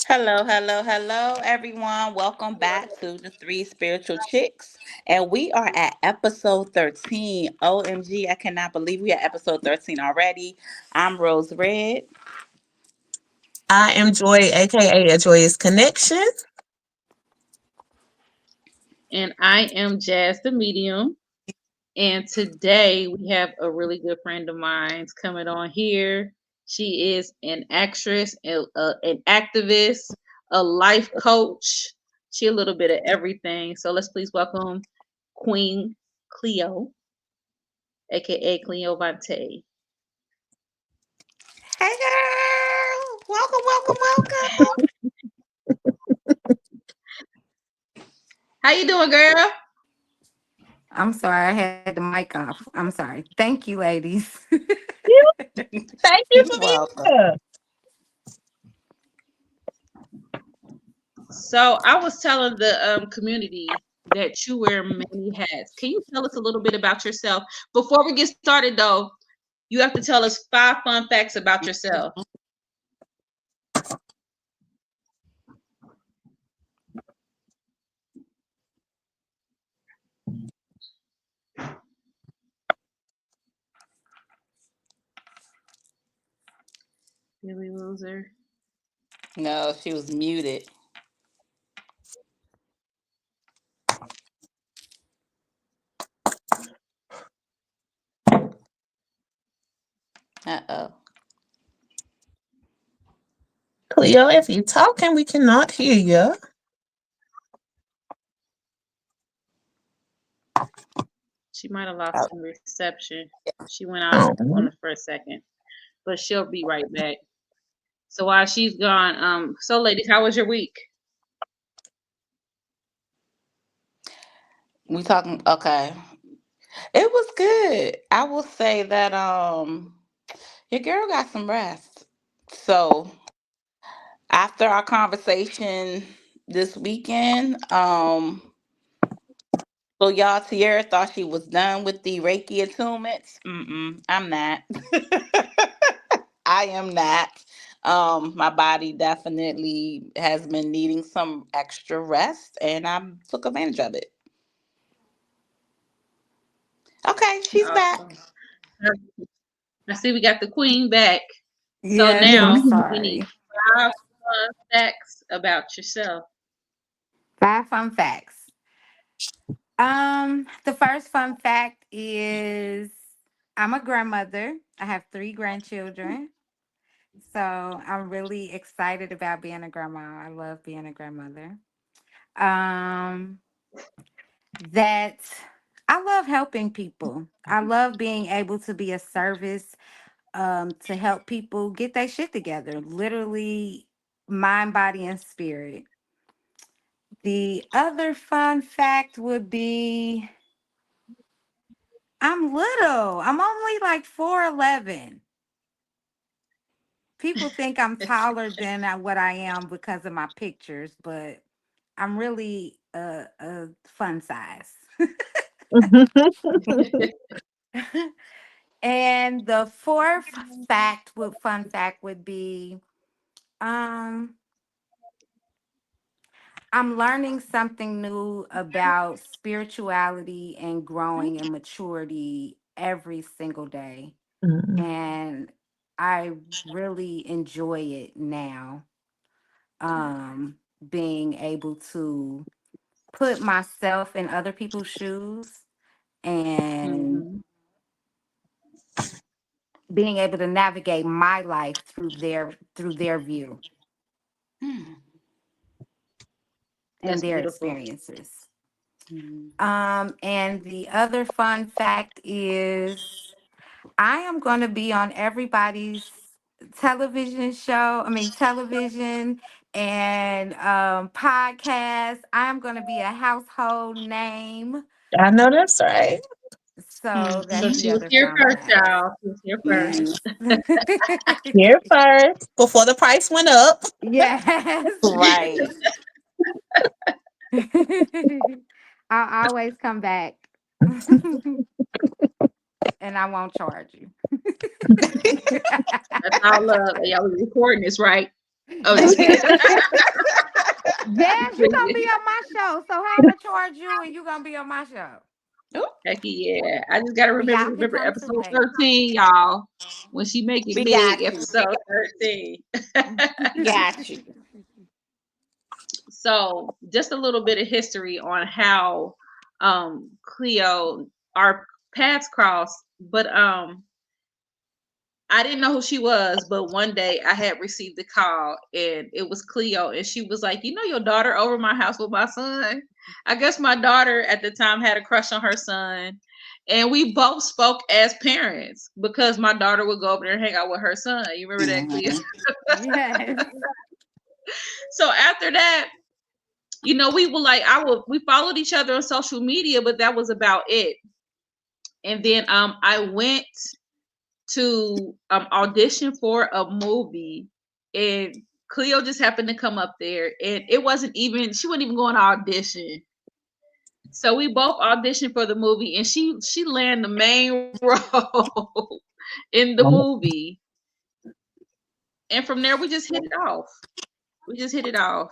Hello, hello, hello, everyone. Welcome back to the Three Spiritual Chicks. And we are at episode 13. OMG, I cannot believe we are episode 13 already. I'm Rose Red. I am Joy, aka A Joyous Connection. And I am Jazz the Medium. And today we have a really good friend of mine coming on here. She is an actress, an activist, a life coach. She a little bit of everything. So let's please welcome Queen Cleo, aka Cleo Vante. Hey, girl. Welcome, welcome, welcome. How you doing, girl? I'm sorry, I had the mic off. I'm sorry. Thank you, ladies. You, thank you You're for being welcome. here. So I was telling the community that you wear many hats. Can you tell us a little bit about yourself? Before we get started, though, you have to tell us 5 fun facts about yourself. Billy Loser. No, she was muted. Uh-oh. Cleo, if you talking, we cannot hear you. She might have lost Oh, some reception. She went out on Oh, the first second, but she'll be right back. So while she's gone, so ladies, how was your week? we talking, okay. It was good. I will say that your girl got some rest. So after our conversation this weekend, so y'all, Tiara thought she was done with the Reiki attunements. I'm not. I am not. My body definitely has been needing some extra rest, and I took advantage of it. Okay, she's Awesome. back. I see we got the queen back. So Yes, I'm now mhm. we need sorry. 5 fun facts about yourself. Five fun facts. The first fun fact is I'm a grandmother. I have three grandchildren. So I'm really excited about being a grandma. I love being a grandmother. Um, that I love helping people. I love being able to be a service to help people get their shit together, literally mind, body, and spirit. The other fun fact would be I'm little. I'm only like 4'11". People think I'm taller than what I am because of my pictures, but I'm really a fun size. And the fourth fun fact would be um I'm learning something new about spirituality and growing in maturity every single day. Mhm. And I really enjoy it now. Being able to put myself in other people's shoes and Hmm. being able to navigate my life through their view Hmm. and That's their beautiful. experiences. Mhm. And the other fun fact is I am going to be on everybody's television show. I mean, television and podcast. I'm going to be a household name. I know that's right. So So that's Mhm. the she was other here fun first, fact. y'all. She was here first. Mhm. Yes. Here first, before the price went up. Yes. Right. I'll always come back. And I won't charge you. That's all love. Y'all was recording this, right? Oh, just kidding. Jazz, you gonna be on my show. So how I'ma charge you and you gonna be on my show? Ooh, Heck yeah. I just gotta But remember y'all can remember come too, episode ladies. 13, y'all. When she make it we big, got you. episode 13. Got you. So just a little bit of history on how Cleo, our paths crossed. But I didn't know who she was, but one day I had received a call and it was Cleo, and she was like, "You know your daughter over my house with my son?" I guess my daughter at the time had a crush on her son, and we both spoke as parents because my daughter would go over there and hang out with her son. You remember that, Cleo? Mhm. Yes. So after that, we were like, we followed each other on social media, but that was about it. And then I went to audition for a movie, and Cleo just happened to come up there, and it wasn't even she wasn't even going to audition. So we both auditioned for the movie, and she landed the main role in the movie. And from there, we just hit it off. We just hit it off.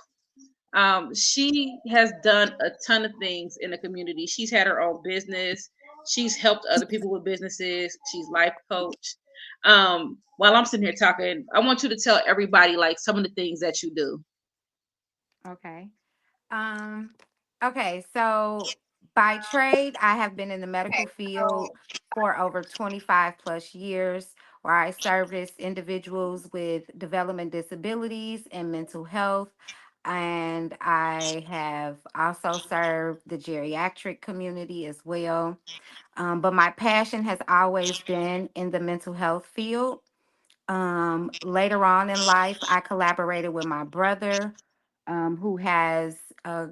She has done a ton of things in the community. She's had her own business. She's helped other people with businesses. She's life coach. While I'm sitting here talking, I want you to tell everybody like some of the things that you do. Okay. Um, okay, so by trade, I have been in the medical field for over 25 plus years, where I service individuals with development disabilities and mental health. And I have also served the geriatric community as well. But my passion has always been in the mental health field. Later on in life, I collaborated with my brother, who has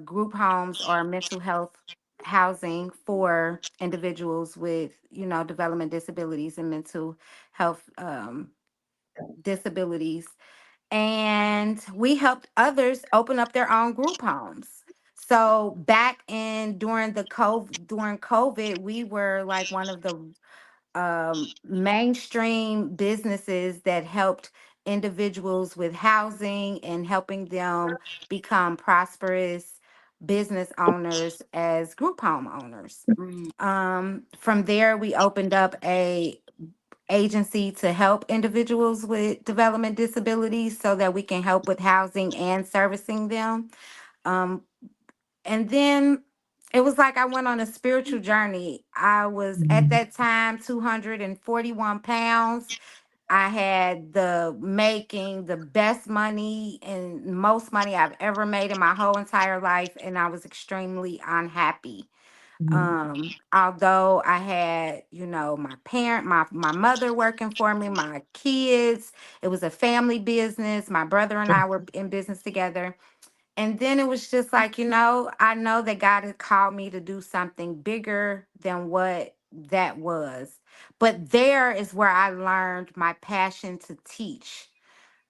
group homes or mental health housing for individuals with, development disabilities and mental health disabilities. And we helped others open up their own group homes. So back in during COVID, we were like one of the mainstream businesses that helped individuals with housing and helping them become prosperous business owners as group home owners. Mm. From there, we opened up a agency to help individuals with development disabilities so that we can help with housing and servicing them. Um, and then it was like I went on a spiritual journey. I was at that time 241 pounds. I had making the best money and most money I've ever made in my whole entire life, and I was extremely unhappy. Although I had, my mother working for me, my kids, it was a family business. My brother and I were in business together. And then it was just like, I know that God had called me to do something bigger than what that was. But there is where I learned my passion to teach.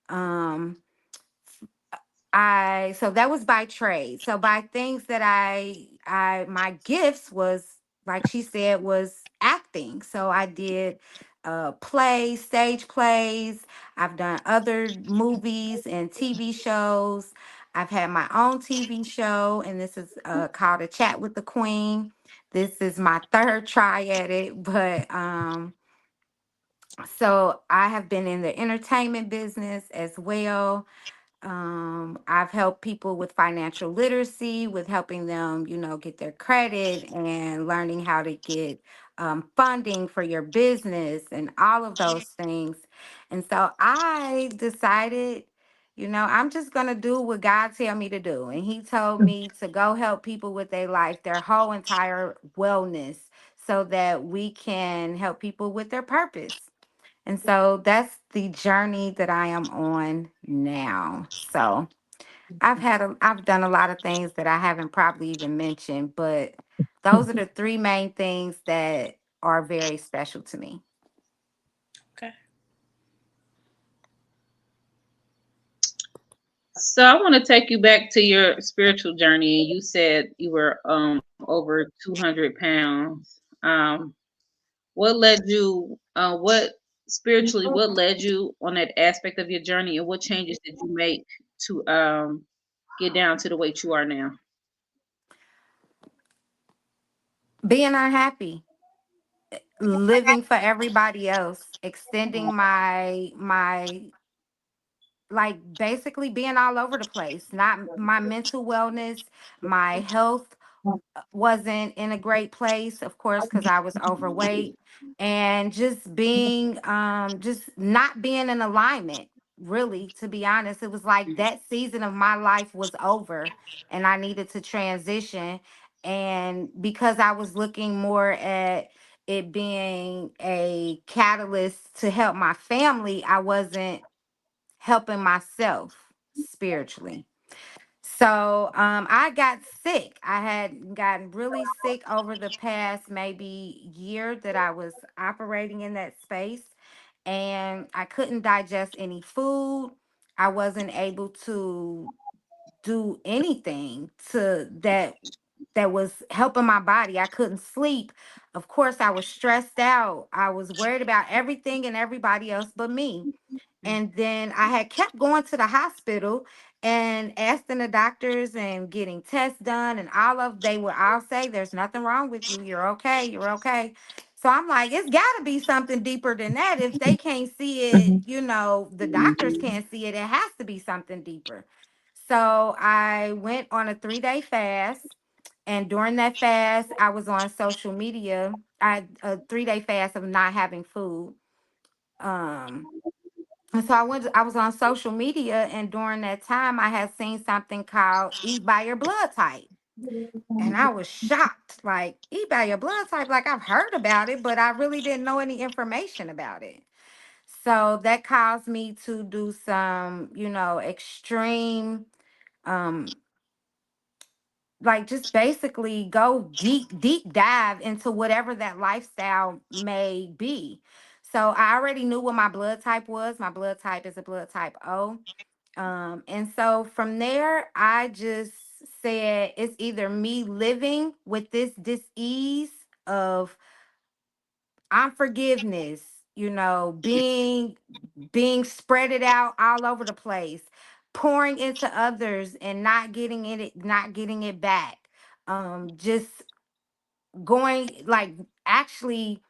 Um, I so that was by trade. So by things that I my gifts was, like she said, was acting. So I did plays, stage plays. I've done other movies and TV shows. I've had my own TV show, and this is called A Chat with the Queen. This is my third try at it, but so I have been in the entertainment business as well. I've helped people with financial literacy, with helping them, get their credit and learning how to get funding for your business and all of those things. And so I decided, I'm just gonna do what God tell me to do. And He told me to go help people with their life, their whole entire wellness, so that we can help people with their purpose. And so that's the journey that I am on now. So I've done a lot of things that I haven't probably even mentioned, but those are the three main things that are very special to me. Okay. So I want to take you back to your spiritual journey. You said you were over 200 pounds. What led you? What spiritually, what led you on that aspect of your journey, and what changes did you make to get down to the weight you are now? Being unhappy, living for everybody else, extending my like basically being all over the place. Not my mental wellness, my health wasn't in a great place, of course, because I was overweight, and just being just not being in alignment. Really, to be honest, it was like that season of my life was over and I needed to transition. And because I was looking more at it being a catalyst to help my family, I wasn't helping myself spiritually. So I got sick. I had gotten really sick over the past maybe year that I was operating in that space, and I couldn't digest any food. I wasn't able to do anything to that was helping my body. I couldn't sleep. Of course, I was stressed out. I was worried about everything and everybody else but me. And then I had kept going to the hospital and asking the doctors and getting tests done, and all of they would all say, "There's nothing wrong with you. You're okay. You're okay." So I'm like, it's got to be something deeper than that. If they can't see it, the doctors can't see it. It has to be something deeper. So I went on a 3-day fast. And during that fast, I was on social media. I a 3-day fast of not having food. Um, and so I was on social media, and during that time, I had seen something called "Eat by Your Blood Type," and I was shocked. Like, eat by your blood type, like I've heard about it, but I really didn't know any information about it. So that caused me to do some, extreme, um, like just basically go deep dive into whatever that lifestyle may be. So I already knew what my blood type was. My blood type is a blood type O. And so from there, I just said it's either me living with this dis-ease of unforgiveness, being spread it out all over the place, pouring into others and not getting it back. Just going like actually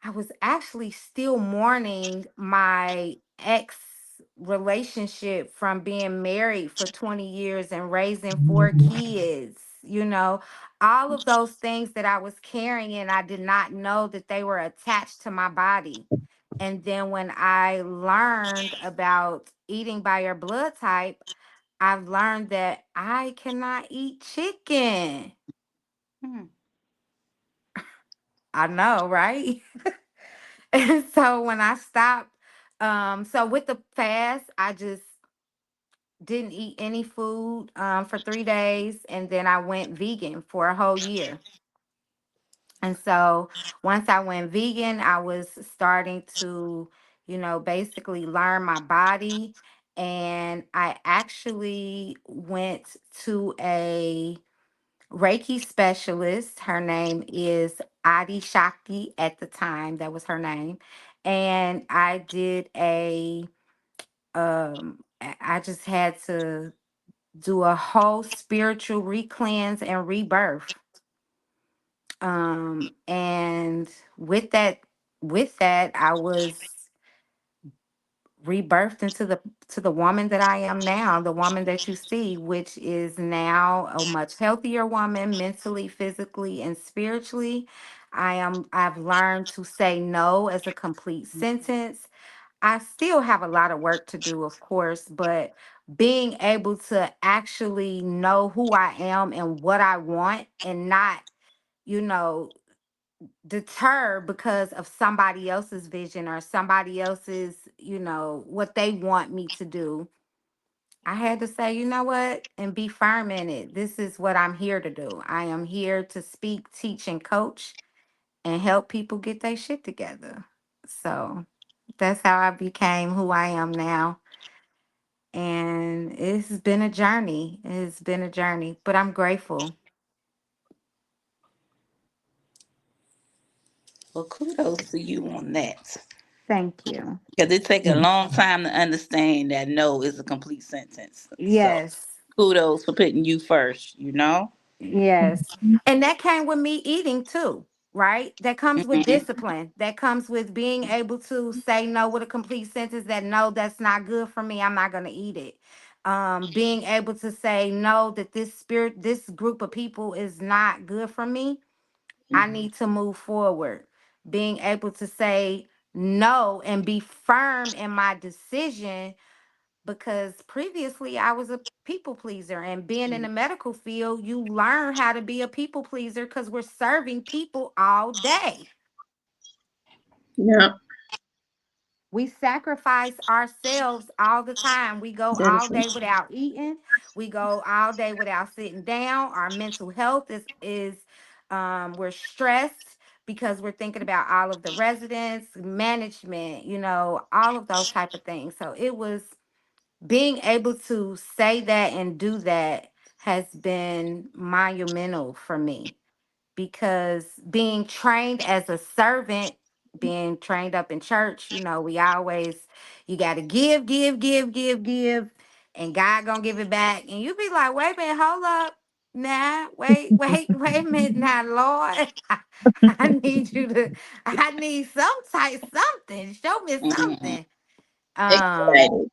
I was actually still mourning my ex relationship from being married for 20 years and raising 4 kids, all of those things that I was carrying, and I did not know that they were attached to my body. And then when I learned about eating by your blood type, I've learned that I cannot eat chicken. Hmm. I know, right? And so when I stopped, so with the fast, I just didn't eat any food for 3 days, and then I went vegan for a whole year. And so once I went vegan, I was starting to, basically learn my body. And I actually went to a Reiki specialist. Her name is Adi Shakti at the time. That was her name. And I did I just had to do a whole spiritual recleanse and rebirth. And with that, I was rebirthed into the woman that I am now, the woman that you see, which is now a much healthier woman mentally, physically, and spiritually. I've learned to say no as a complete sentence. I still have a lot of work to do, of course, but being able to actually know who I am and what I want, and not, you know, deter because of somebody else's vision or somebody else's, what they want me to do. I had to say, you know what, and be firm in it. This is what I'm here to do. I am here to speak, teach, and coach and help people get their shit together. So that's how I became who I am now. And it's been a journey. It's been a journey, but I'm grateful. Well, kudos to you on that. Thank you. Because it take a Mm. long time to understand that no is a complete sentence. So Yes. kudos for putting you first, you know? Yes. And that came with me eating too, right? That comes with Hmm. discipline. That comes with being able to say no with a complete sentence that no, that's not good for me. I'm not going to eat it. Being able to say no, that this group of people is not good for me. I need to move forward. Being able to say no and be firm in my decision because previously I was a people pleaser, and being in the medical field, you learn how to be a people pleaser because we're serving people all day. Yeah, We sacrifice ourselves all the time. We go that is all true. day without eating. We go all day without sitting down. Our mental health is we're stressed because we're thinking about all of the residents, management, all of those type of things. So it was being able to say that and do that has been monumental for me because being trained as a servant, being trained up in church, we always, you got to give, and God gonna give it back. And you be like, wait a minute, hold up. Nah, wait a minute now, Lord. I need you to, I need some type, something. Show me Hmm. something. Um, Excited.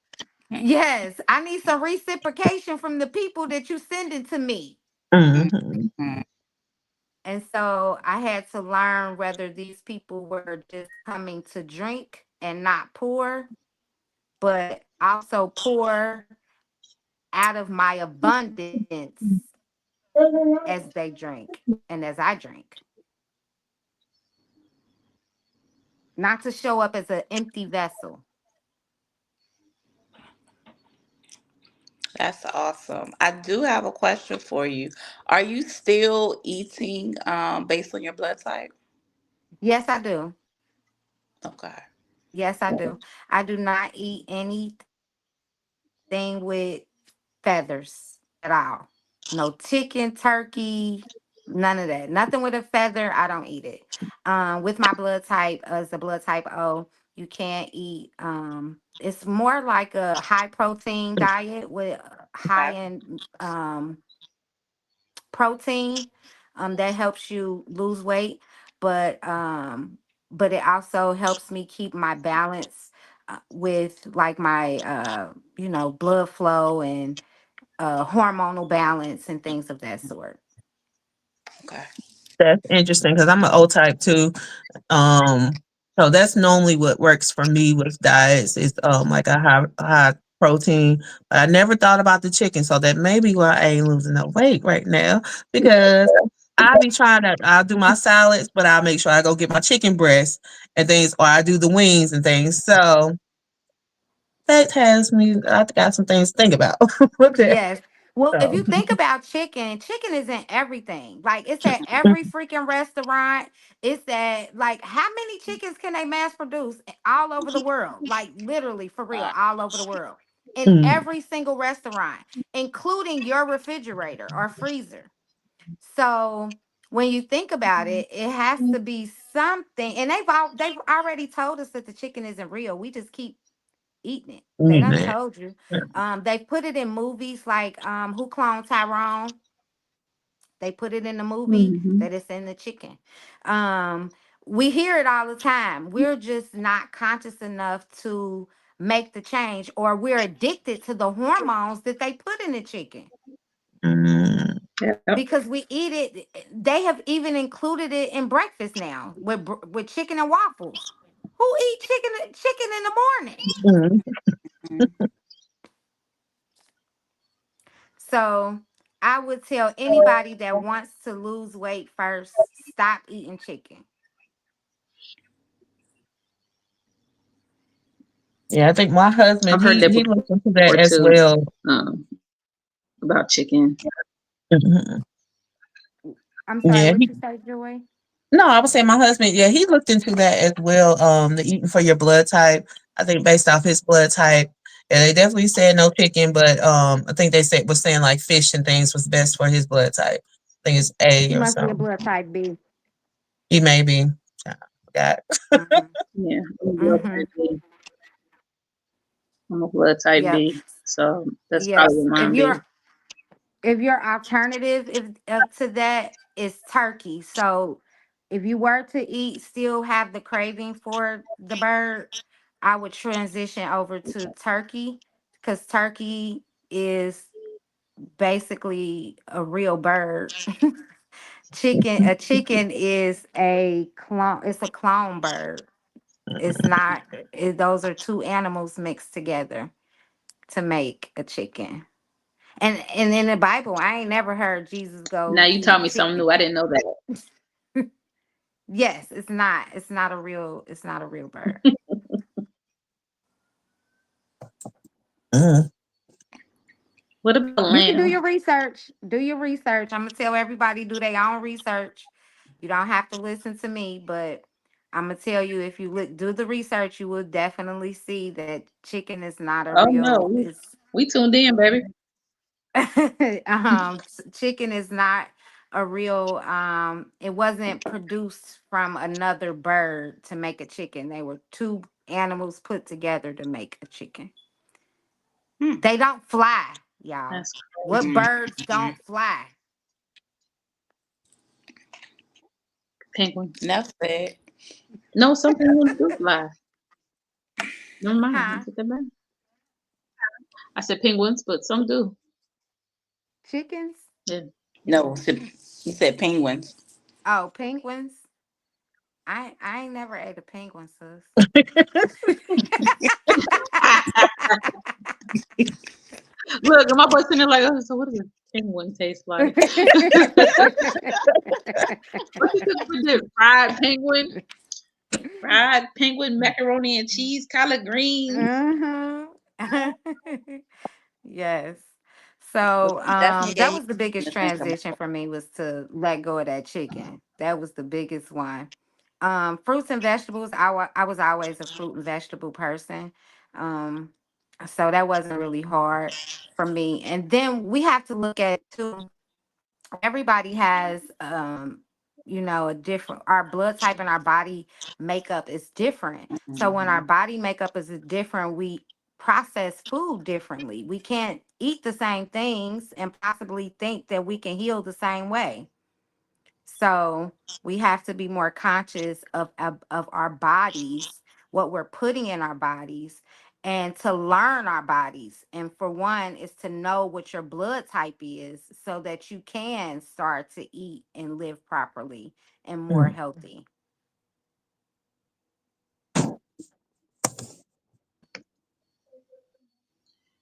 Yes, I need some reciprocation from the people that you sending to me. Mhm. And so I had to learn whether these people were just coming to drink and not pour, but also pour out of my abundance as they drink and as I drink. Not to show up as an empty vessel. That's awesome. I do have a question for you. Are you still eating based on your blood type? Yes, I do. Okay. Yes, I do. I do not eat anything with feathers at all. No chicken, turkey, none of that. Nothing with a feather, I don't eat it. With my blood type, as a blood type O, you can't eat. It's more like a high protein diet with high Okay. in protein. That helps you lose weight, but but it also helps me keep my balance with like my blood flow and hormonal balance and things of that sort. Okay. That's interesting because I'm an O type too. Um, so that's normally what works for me with diets is like a high protein. But I never thought about the chicken, so that may be why I ain't losing no weight right now because I'll be trying to I'll do my salads, but I'll make sure I go get my chicken breast and things, or I do the wings and things. So that has me. I got some things to think about with that. Yes. Well, if So you think about chicken, chicken is in everything. Like it's at every freaking restaurant. It's at like how many chickens can they mass produce all over the world? Like literally for real, Right. all over the world. In mm, every single restaurant, including your refrigerator or freezer. So when you think about it, it has to be something. And they've already told us that the chicken isn't real. We just keep eating it. They done man. told you. They put it in movies like Who Cloned Tyrone. They put it in the movie Hmm. that it's in the chicken. Um, we hear it all the time. We're just not conscious enough to make the change, or we're addicted to the hormones that they put in the chicken Mm, Yep. because we eat it. They have even included it in breakfast now with chicken and waffles. Who eat chicken in the morning? mm. Mhm. So I would tell anybody that wants to lose weight first, stop eating chicken. Yeah, I think my I've husband heard that he before looked into too, that as well. about chicken. Mhm. I'm sorry, Yeah, what you say, Joy? no, I would say my husband, yeah, he looked into that as well. The eating for your blood type. I think based off his blood type. Yeah, they definitely said no chicken, but I think they said was saying like fish and things was best for his blood type. I think it's A You or must be a something. blood type B. He may be. Yeah. Got Mhm. Yeah, I'm a blood type Mhm. B. I'm a blood type Yep. B. So that's probably Yes. what mine be. If your alternative if to that is turkey, so if you were to eat, still have the craving for the bird, I would transition over to turkey because turkey is basically a real bird. A chicken is a clone. It's a clone bird. It's not. Those are two animals mixed together to make a chicken. And in the Bible, I ain't never heard Jesus Now go you taught eat me something chicken. new. I didn't know that. Yes, it's not. It's not a real. It's not a real bird. mm. What about You can do lamb? your research. Do your research. I'm gonna tell everybody do their own research. You don't have to listen to me, but I'm gonna tell you if you do the research, you will definitely see that chicken is not a Oh no, real. It's we tuned in, baby. chicken is not a real. It wasn't produced from another bird to make a chicken. They were two animals put together to make a chicken. Hmm. They don't fly, y'all. That's What crazy. birds don't fly? Penguins. Enough said. No, some penguins do fly. Never mind. I Huh? take that back. I said penguins, but some do. Chickens? Yeah. No, you said penguins. Oh, penguins. I ain't never ate a penguin, sis. Look, and my boy sitting there like, oh, so what does a penguin taste like? What you cook for dinner? Fried penguin, macaroni and cheese, collard greens. Mhm. Yes. Well, So she definitely that gave me was the biggest something to think about. transition for me was to let go of that chicken. That was the biggest one. Fruits and vegetables, I was always a fruit and vegetable person. Um so that wasn't really hard for me. And then we have to look at too, everybody has a different, our blood type and our body makeup is different. So when our Mhm. body makeup is different, we process food differently. We can't eat the same things and possibly think that we can heal the same way. So we have to be more conscious of our bodies, what we're putting in our bodies, and to learn our bodies. And for one, is to know what your blood type is so that you can start to eat and live properly and more Mm. healthy.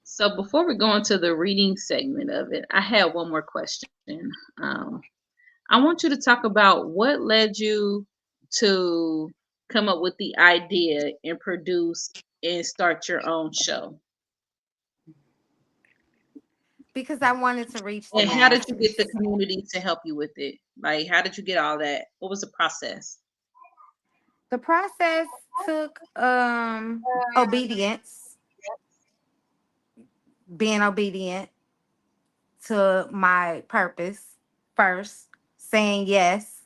So before we go into the reading segment of it, I have one more question. Um, I want you to talk about what led you to come up with the idea and produce and start your own show. Because I wanted to reach the And how did you get the masses. community to help you with it? Like, how did you get all that? What was the process? The process took obedience, being obedient to my purpose first, saying yes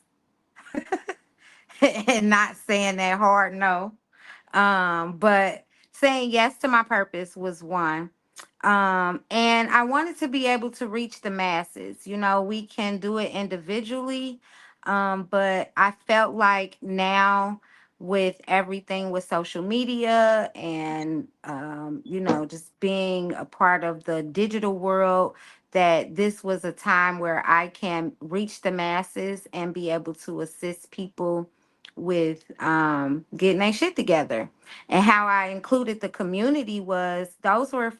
and not saying that hard no. But saying yes to my purpose was one. And I wanted to be able to reach the masses. We can do it individually, but I felt like now with everything with social media and just being a part of the digital world, that this was a time where I can reach the masses and be able to assist people with getting their shit together. And how I included the community was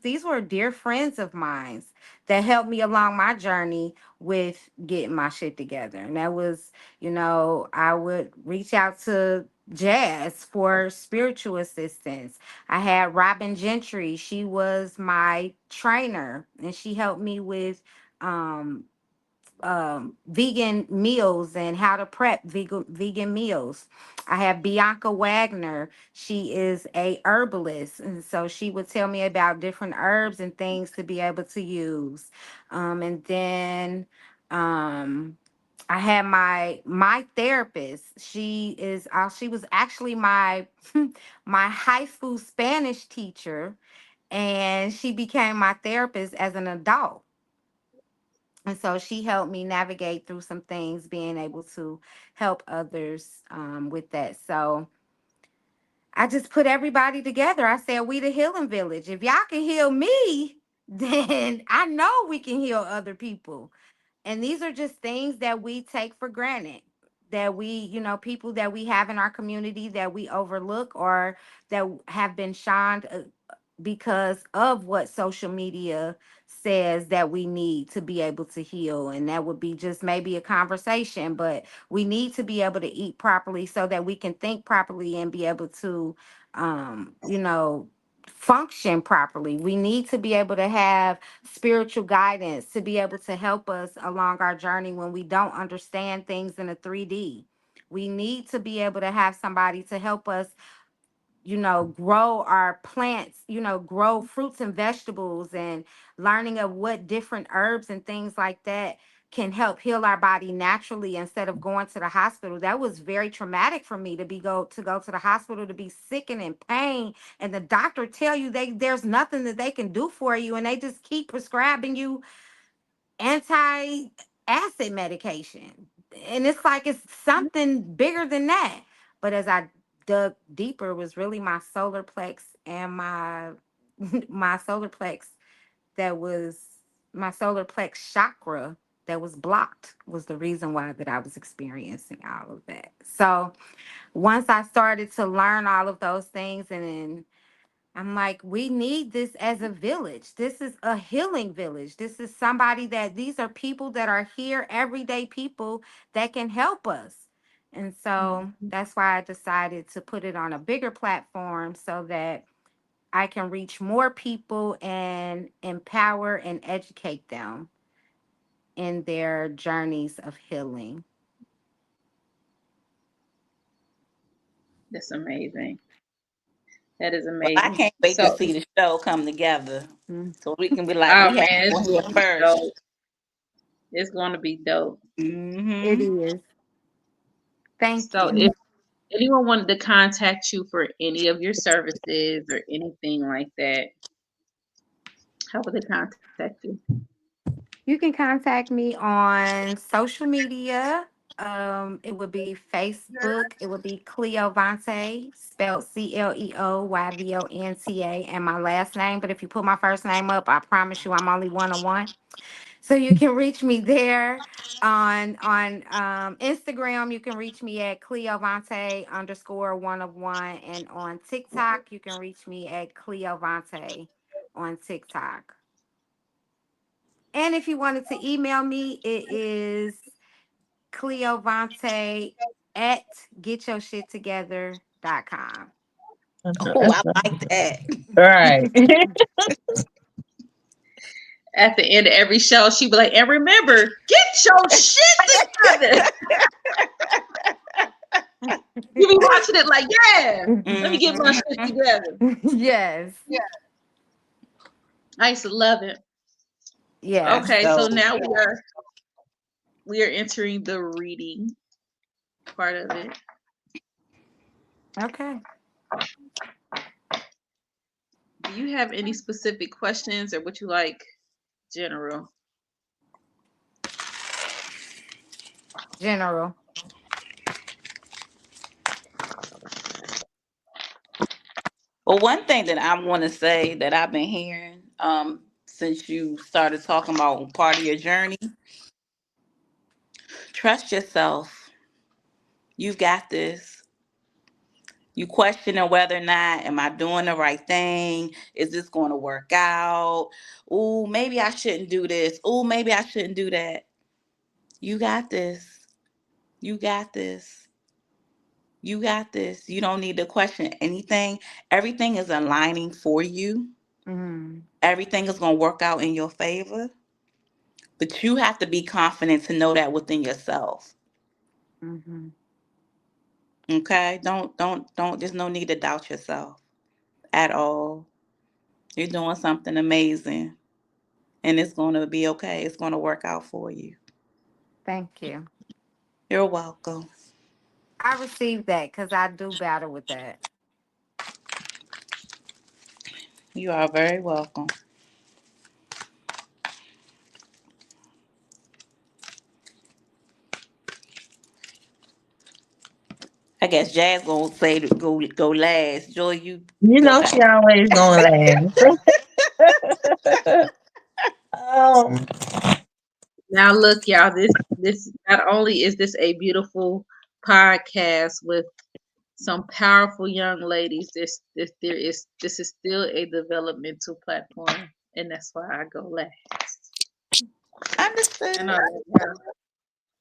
these were dear friends of mine that helped me along my journey with getting my shit together. And that was, I would reach out to Jazz for spiritual assistance. I had Robin Gentry. She was my trainer and she helped me with um vegan meals and how to prep vegan meals. I have Bianca Wagner. She is a herbalist, and so she would tell me about different herbs and things to be able to use. And then um, I had my therapist. She was actually my my high school Spanish teacher, and she became my therapist as an adult. And so she helped me navigate through some things, being able to help others with that. So I just put everybody together. I said, we the healing village. If y'all can heal me, then I know we can heal other people. And these are just things that we take for granted, that we, people that we have in our community that we overlook, or that have been shunned because of what social media says that we need to be able to heal. And that would be just maybe a conversation, but we need to be able to eat properly so that we can think properly and be able to, um, you know, function properly. We need to be able to have spiritual guidance to be able to help us along our journey when we don't understand things in a 3D. We need to be able to have somebody to help us, grow our plants, grow fruits and vegetables, and learning of what different herbs and things like that can help heal our body naturally instead of going to the hospital. That was very traumatic for me to go to the hospital to be sick and in pain, and the doctor tell you there's nothing that they can do for you, and they just keep prescribing you anti-acid medication. And it's like it's something bigger than that. But as I dug deeper, it was really my solar plex and my my solar plex that was my solar plex chakra that was blocked was the reason why that I was experiencing all of that. So once I started to learn all of those things, and then I'm like, we need this as a village. This is a healing village. This is somebody that these are people that are here, everyday people that can help us. And so Mhm. that's why I decided to put it on a bigger platform so that I can reach more people and empower and educate them in their journeys of healing. That's amazing. That is Well, I amazing. can't wait to So, see the show come together, Mm. so we can be like, oh we have man, it's one going here to be first. dope. It's going to be dope. It Mm-hmm. is. Thank So, you. if anyone wanted to contact you for any of your services or anything like that, how would they contact you? You can contact me on social media. It would be Facebook. It would be Cleo Vontae, spelled Cleoyvonta, and my last name. But if you put my first name up, I promise you I'm only one on one. So you can reach me there. On Instagram, you can reach me at Cleovante underscore one of one. And on TikTok, you can reach me at Cleovante on TikTok. And if you wanted to email me, it is Cleovante at getyourshittogether.com. Oh, That's I like that. right. At the end of every show, she'd be like, and remember, get your shit together. You be watching it like, yeah, let me get my shit Hmm. together. Yes. I used to love it. Yeah. Okay, so So, now we are entering the reading part of it. Okay. Do you have any specific questions or would you like general? General. well, one thing that I want to say that I've been hearing, since you started talking about part of your journey, trust yourself. You've got this. You questioning whether or not am I doing the right thing? Is this going to work out? Oh, maybe I shouldn't do this. Oh, maybe I shouldn't do that. You got this. You got this. You got this. You don't need to question anything. Everything is aligning for you. Mm-hmm. Everything is going to work out in your favor. But you have to be confident to know that within yourself. Mm-hmm. Okay? Don't there's no need to doubt yourself at all. You're doing something amazing, and it's going to be okay. It's going to work out for you. Thank you. You're welcome. I received that because I do battle with that. You are very welcome. I guess Jazz gonna say to go last. Joy, you You go know she back. always going last. um, Now look, y'all, this not only is this a beautiful podcast with some powerful young ladies, this is still a developmental platform, and that's why I go last. And Understood. I love y'all.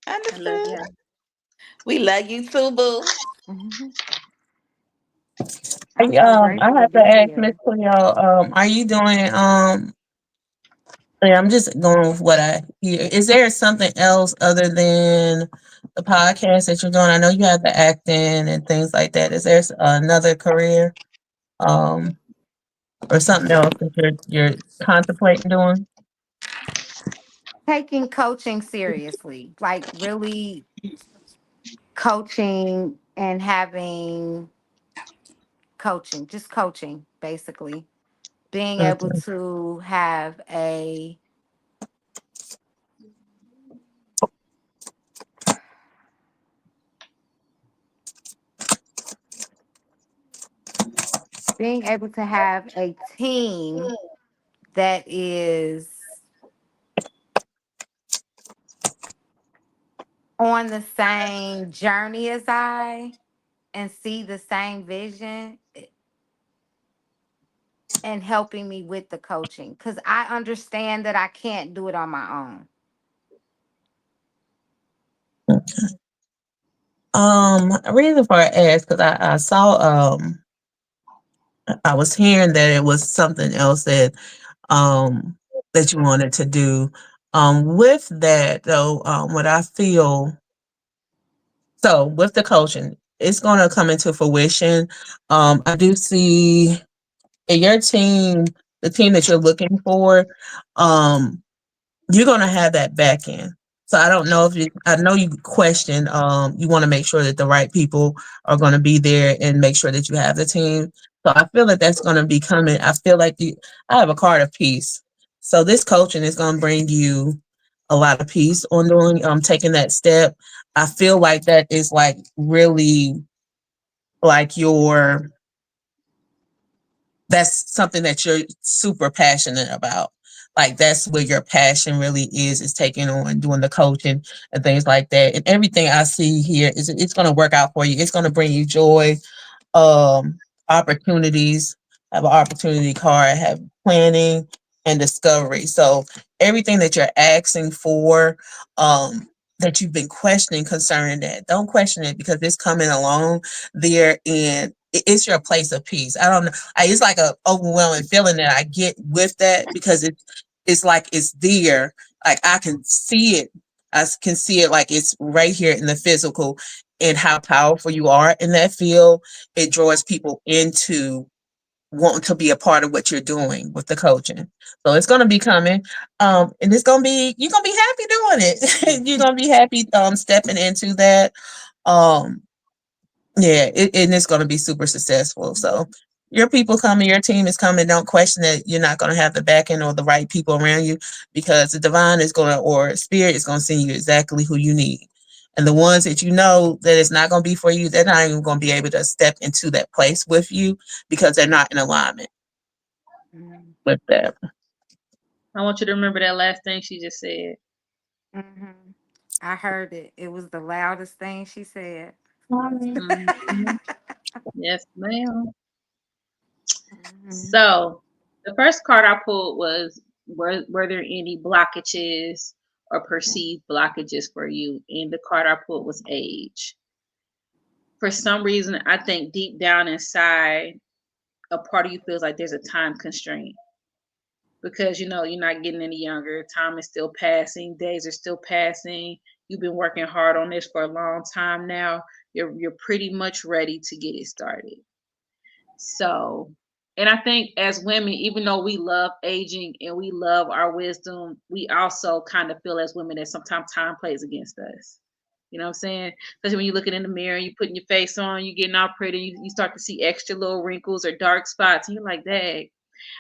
I love Understood. y'all. We love you too, boo. Mhm. I'm so I grateful to have to be ask Miss here. Cleo, are you doing yeah, I'm just going with what I hear. Is there something else other than the podcast that you're doing? I know you have the acting and things like that. Is there another career, um, or something else that you're contemplating doing? Taking coaching seriously, like really coaching and having coaching, just coaching, basically. Being able Okay. to have a being able to have a team that is on the same journey as I and see the same vision and helping me with the coaching because I understand that I can't do it on my own. Reason for I asked because I saw I was hearing that it was something else um that you wanted to do. With that though, what I feel so with the coaching, it's gonna come into fruition. I do see in your team, the team that you're looking for, um, you're gonna have that back end. So I don't know if you I know you question you want to make sure that the right people are going to be there and make sure that you have the team. So I feel that that's going to be coming. I feel like I have a card of peace. So this coaching is going to bring you a lot of peace on doing taking that step. I feel like that is like really like your that's something that you're super passionate about. Like that's where your passion really is taking on doing the coaching and things like that. And everything I see here is it's going to work out for you. It's going to bring you joy, um, opportunities. Have an opportunity card, have planning and discovery. So everything that you're asking for, that you've been questioning concerning that, don't question it because it's coming along there and it's your place of peace. I don't know. It's like a overwhelming feeling that I get with that because it's like it's there. Like I can see it. I can see it like it's right here in the physical and how powerful you are in that field. It draws people into wanting to be a part of what you're doing with the coaching. So it's gonna be coming. And it's gonna be you're gonna be happy doing it. You're gonna be happy stepping into that. Um yeah, and it's gonna be super successful. So your people coming, your team is coming. Don't question that you're not gonna have the backing or the right people around you because the divine is gonna or spirit is gonna send you exactly who you need. And the ones that you know that it's not going to be for you, they're not even going to be able to step into that place with you because they're not in alignment Mhm. with that. I want you to remember that last thing she just said. Mhm. I heard it. It was the loudest thing she said. Mhm. Yes, ma'am. Mhm. So the first card I pulled was were there any blockages or perceived blockages for you? And the card I pulled was age. For some reason, I think deep down inside, a part of you feels like there's a time constraint because you're not getting any younger. Time is still passing, days are still passing. You've been working hard on this for a long time now. You're pretty much ready to get it started. So, and I think as women, even though we love aging and we love our wisdom, we also kind of feel as women that sometimes time plays against us. You know what I'm saying? Especially when you're looking in the mirror, you putting your face on, you getting all pretty, you start to see extra little wrinkles or dark spots, and you're like, dang,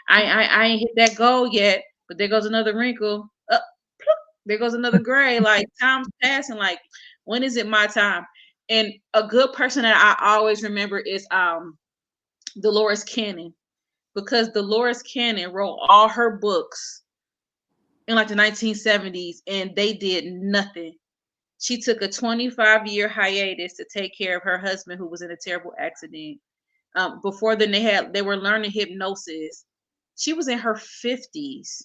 I ain't hit that goal yet, but there goes another wrinkle. There goes another gray. Like time's passing. Like when is it my time? And a good person that I always remember is Dolores Cannon, because Dolores Cannon wrote all her books in like the 1970s, and they did nothing. She took a 25-year hiatus to take care of her husband who was in a terrible accident. Before then, they were learning hypnosis. She was in her 50s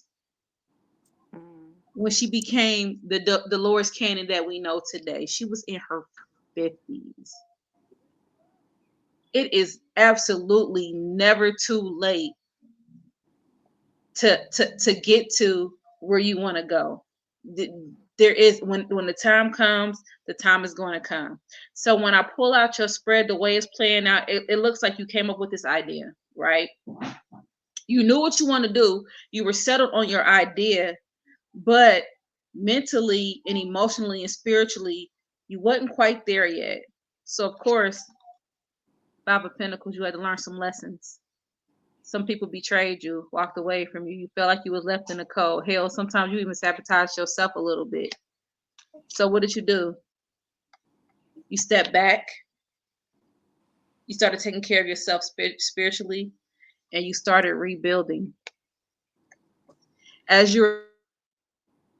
Mm. when she became the Dolores Cannon that we know today. She was in her 50s. It is absolutely never too late to get to where you want to go. There is, when the time comes, the time is going to come. So when I pull out your spread, the way it's playing out, it looks like you came up with this idea, right? You knew what you want to do. You were settled on your idea, but mentally and emotionally and spiritually, you wasn't quite there yet. So of course, Five of Pentacles, you had to learn some lessons. Some people betrayed you, walked away from you. You felt like you was left in the cold. Hell, sometimes you even sabotaged yourself a little bit. So what did you do? You stepped back. You started taking care of yourself spiritually, and you started rebuilding. As you were rebuilding, you started realizing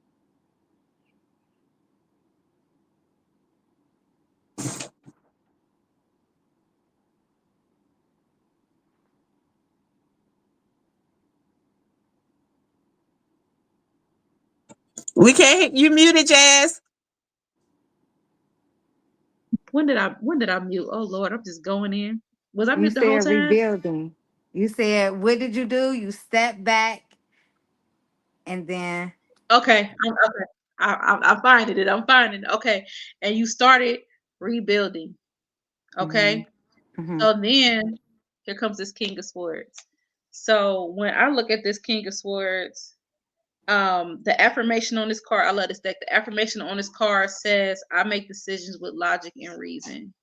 We can't. You muted, Jazz. when did I mute? Oh Lord, I'm just going in. Was I You mute the whole said time? rebuilding. You said, what did you do? You stepped back and then. Okay, okay. I'm finding it. I'm finding it. Okay, and you started rebuilding. Hmm. Okay, Hmm. so then here comes this King of Swords. So when I look at this King of Swords, the affirmation on this card, I love this deck. The affirmation on this card says, "I make decisions with logic and reason,"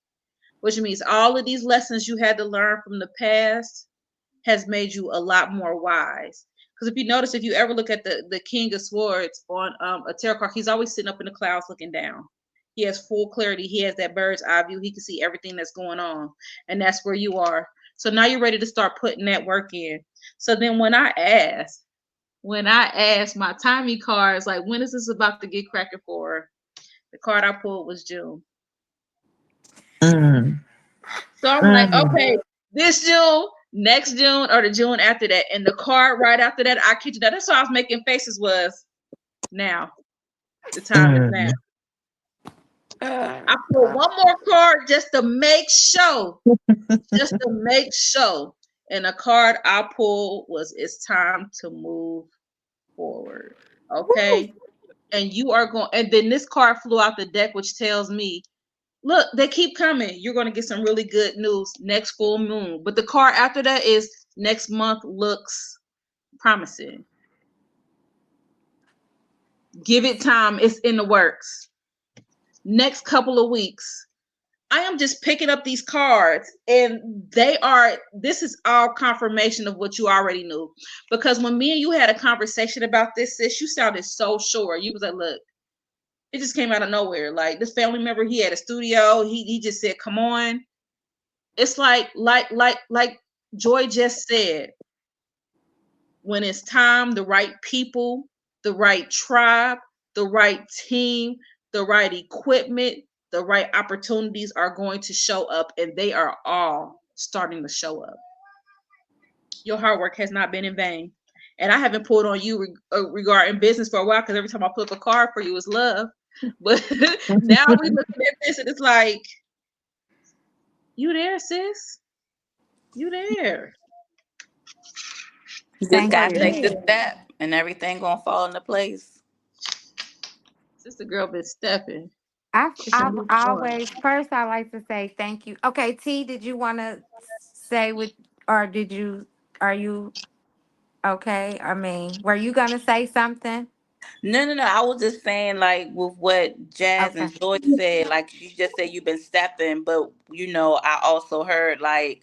which means all of these lessons you had to learn from the past has made you a lot more wise. Because if you notice, if you ever look at the King of Swords on a tarot card, he's always sitting up in the clouds looking down. He has full clarity. He has that bird's eye view. He can see everything that's going on, and that's where you are. So now you're ready to start putting that work in. So then when I asked my timing cards, like when is this about to get cracking for? The card I pulled was June. Mm, So I'm like, mm, okay, this June, next June, or the June after that. And the card right after that, I kid you not, that's why I was making faces was now. The time is now. mm. I pulled one more card just to make sure. Just to make sure. And the card I pulled was it's time to move forward. Woo! Okay. And you are going, and then this card flew out the deck, which tells me, look, they keep coming. You're going to get some really good news next full moon. But the card after that is next month looks promising. Give it time. It's in the works. Next couple of weeks. I am just picking up these cards, and this is all confirmation of what you already knew. Because when me and you had a conversation about this, sis, you sounded so sure. You was like, look, it just came out of nowhere. Like this family member, he had a studio. He just said, come on. It's like Joy just said, when it's time, the right people, the right tribe, the right team, the right equipment, the right opportunities are going to show up, and they are all starting to show up. Your hard work has not been in vain. And I haven't pulled on you regarding business for a while, because every time I flip a card for you is love. But now we looking at this and it's like, you there, sis? You there? You just Thank You are gotta you. take the there. step, and everything gonna fall into place. Sister girl been stepping. It's a I've new one. always first I like to say thank you. Okay, T, did you want to say what, or did you, are you okay? I mean, were you gonna say something? No, no, no. I was just saying, like, with what Jazz Okay. and Joy said, like, she just said you've been stepping, but, I also heard, like,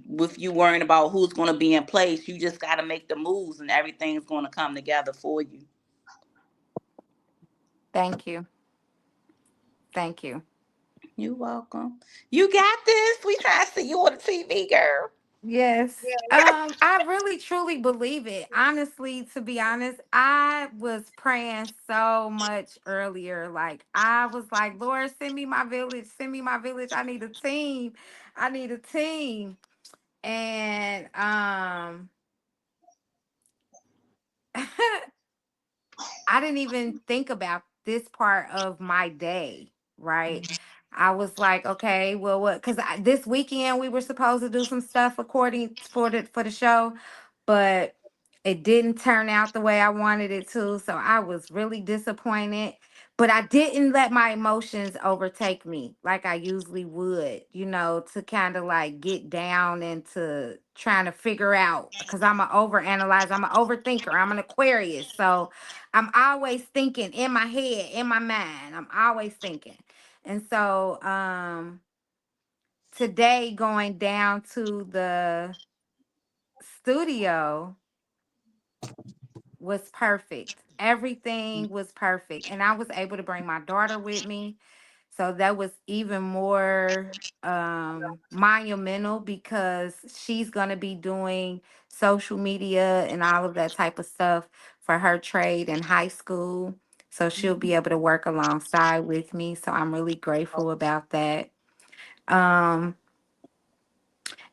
with you worrying about who's going to be in place, you just got to make the moves and everything's going to come together for you. Thank you. Thank you. You're welcome. You got this. We try to see you on the TV, girl. Yes. I really truly believe it. Honestly, to be honest, I was praying so much earlier. Like I was like, Lord, send me my village, send me my village. I need a team. I need a team. And I didn't even think about this part of my day, right? I was like, okay, well, what? Because this weekend we were supposed to do some stuff according for the show, but it didn't turn out the way I wanted it to. So I was really disappointed. But I didn't let my emotions overtake me like I usually would, to kind of like get down into trying to figure out because I'm an overanalyzer, I'm an overthinker, I'm an Aquarius. So I'm always thinking in my head, in my mind. I'm always thinking. And so today going down to the studio was perfect. Everything was perfect. And I was able to bring my daughter with me. So that was even more monumental because she's going to be doing social media and all of that type of stuff for her trade in high school. So she'll be able to work alongside with me. So I'm really grateful about that. Um,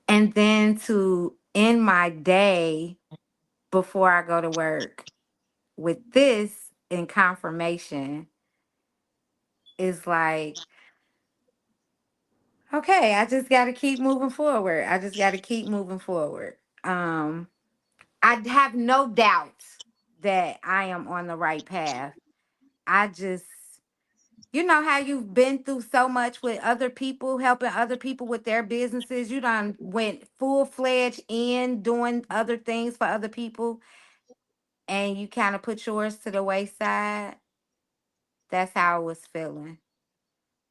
and then to end my day before I go to work with this in confirmation is like, okay, I just got to keep moving forward. I just got to keep moving forward. Um, I have no doubt that I am on the right path. I just, you know how you've been through so much with other people, helping other people with their businesses. You done went full fledged in doing other things for other people, and you kind of put yours to the wayside. That's how I was feeling.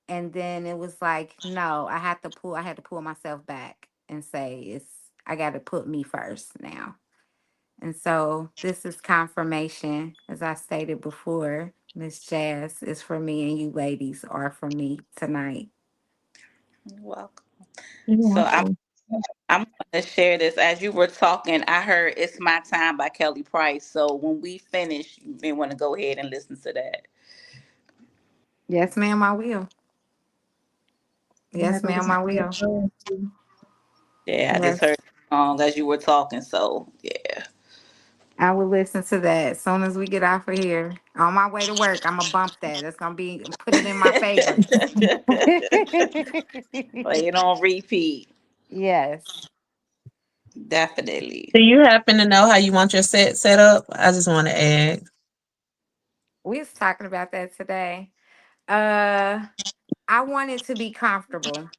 And then it was like, no, I had to pull myself back and say I got to put me first now. And so this is confirmation, as I stated before. Miss Jazz is for me, and you ladies are for me tonight. You're welcome. You're So welcome. I'm going to share this. As you were talking, I heard "It's My Time" by Kelly Price. So when we finish, you may want to go ahead and listen to that. Yes, ma'am, I will. I'm gonna have Yes, to ma'am, listen I to will. that too. Yeah, I just Yes, heard the song as you were talking. So yeah. I will listen to that as soon as we get off of here. On my way to work, I'm gonna bump that. That's gonna be put it in my favorites. Play it on repeat. Yes. Definitely. Do you happen to know how you want your set up? I just want to add. We was talking about that today. Uh, I want it to be comfortable.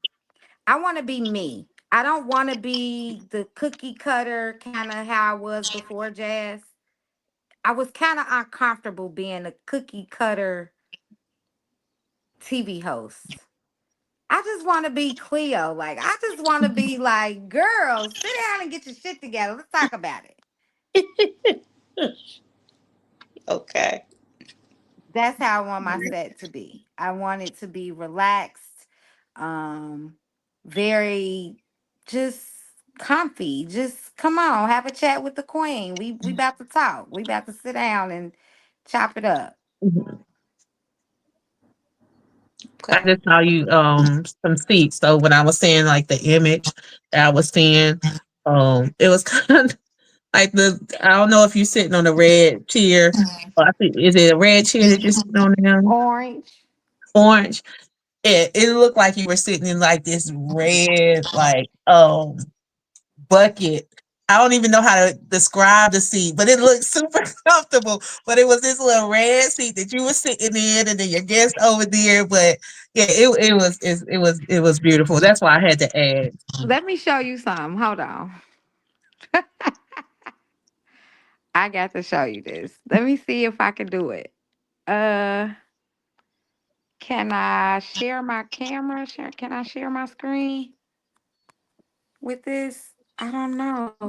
I want to be me. I don't want to be the cookie cutter kind of how I was before Jazz. I was kind of uncomfortable being a cookie cutter TV host. I just want to be Cleo. Like, I just want to be like, girl, sit down and get your shit together. Let's talk about it. Okay. That's how I want my set to be. I want it to be relaxed, um, very just comfy. Just come on, have a chat with the queen. We about to talk. We about to sit down and chop it up. Mhm. I Okay. just saw you some seats. So when I was saying like the image that I was seeing, it was kind of like I don't know if you're sitting on a red chair. Or I think is it a red chair that you're sitting on now? Orange. Orange. It looked like you were sitting in like this red like bucket. I don't even know how to describe the seat, but it looked super comfortable. But it was this little red seat that you were sitting in, and then your guest over there. But yeah, it was beautiful. That's why I had to add. Let me show you some. Hold on. I got to show you this. Let me see if I can do it. Uh, can I share my camera? Can I share my screen with this? I don't know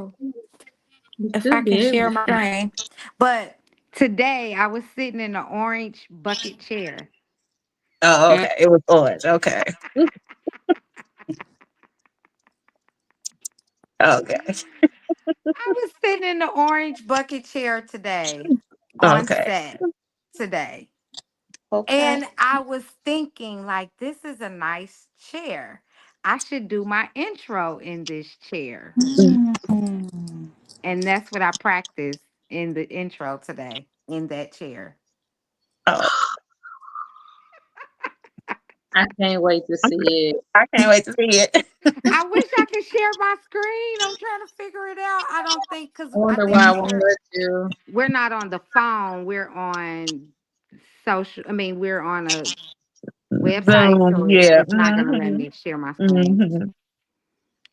You if I should can be share able my to. screen. But today I was sitting in an orange bucket chair. Oh, Mm. okay. It was orange. Okay. Okay. I was sitting in the orange bucket chair today on Okay. set today. Okay. And I was thinking, like, this is a nice chair. I should do my intro in this chair. Mm. And that's what I practiced in the intro today in that chair. Oh, I can't wait to see it. I can't wait to see it. I wish I could share my screen. I'm trying to figure it out. I don't think because I I wonder think why I won't let you. we're not on the phone. We're on social. I mean, we're on a website, Zoom. so Yeah. it's not gonna let me share my screen. Hmm.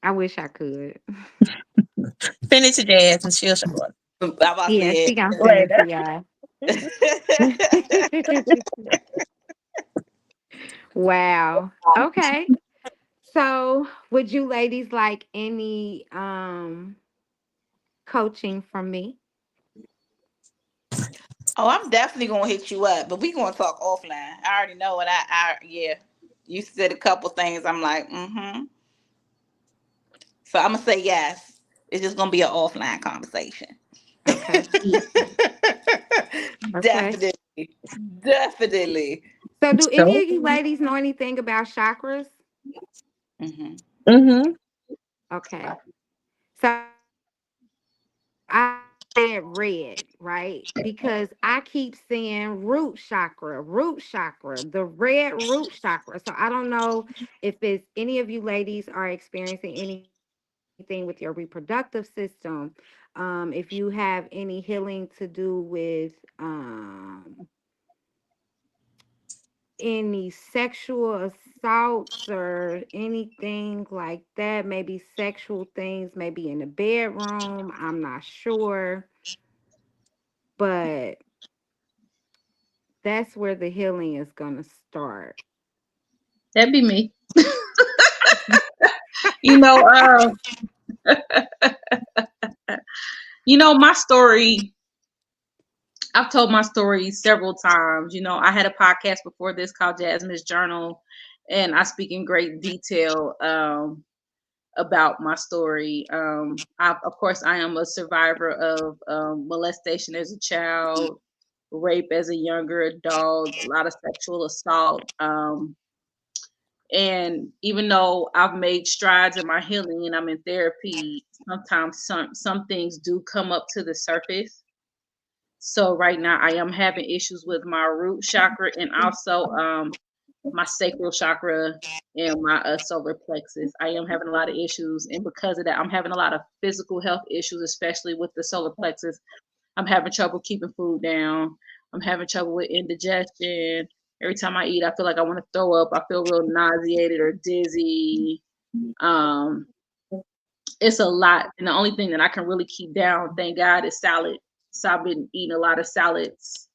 I wish I could. Send it to Jazz and she'll show us I'm about to Yeah, say she gonna send it later. to y'all. Wow. Okay. So, would you ladies like any coaching from me? Oh, I'm definitely gonna hit you up, but we gonna talk offline. I already know what I yeah. You said a couple things. I'm like, mm-hmm. So I'm gonna say yes. It's just gonna be an offline conversation. Okay. Okay. Definitely. Definitely. So, do any So, of you ladies know anything about chakras? Mm-hmm. hmm Okay. So, I said red, right? Because I keep seeing root chakra, the red root chakra. So, I don't know if it's any of you ladies are experiencing anything with your reproductive system. If you have any healing to do with any sexual assaults or anything like that, maybe sexual things, maybe in the bedroom. I'm not sure, but that's where the healing is going to start. That'd be me. You know, my story. I've told my story several times. I had a podcast before this called Jasmine's Journal, and I speak in great detail about my story. Of course, I am a survivor of molestation as a child, rape as a younger adult, a lot of sexual assault. And even though I've made strides in my healing and I'm in therapy, sometimes some things do come up to the surface. So right now I am having issues with my root chakra and also my sacral chakra and my solar plexus. I am having a lot of issues, and because of that, I'm having a lot of physical health issues, especially with the solar plexus. I'm having trouble keeping food down. I'm having trouble with indigestion. Every time I eat, I feel like I want to throw up. I feel real nauseated or dizzy. Um, it's a lot, and the only thing that I can really keep down, thank God, is salad. So I've been eating a lot of salads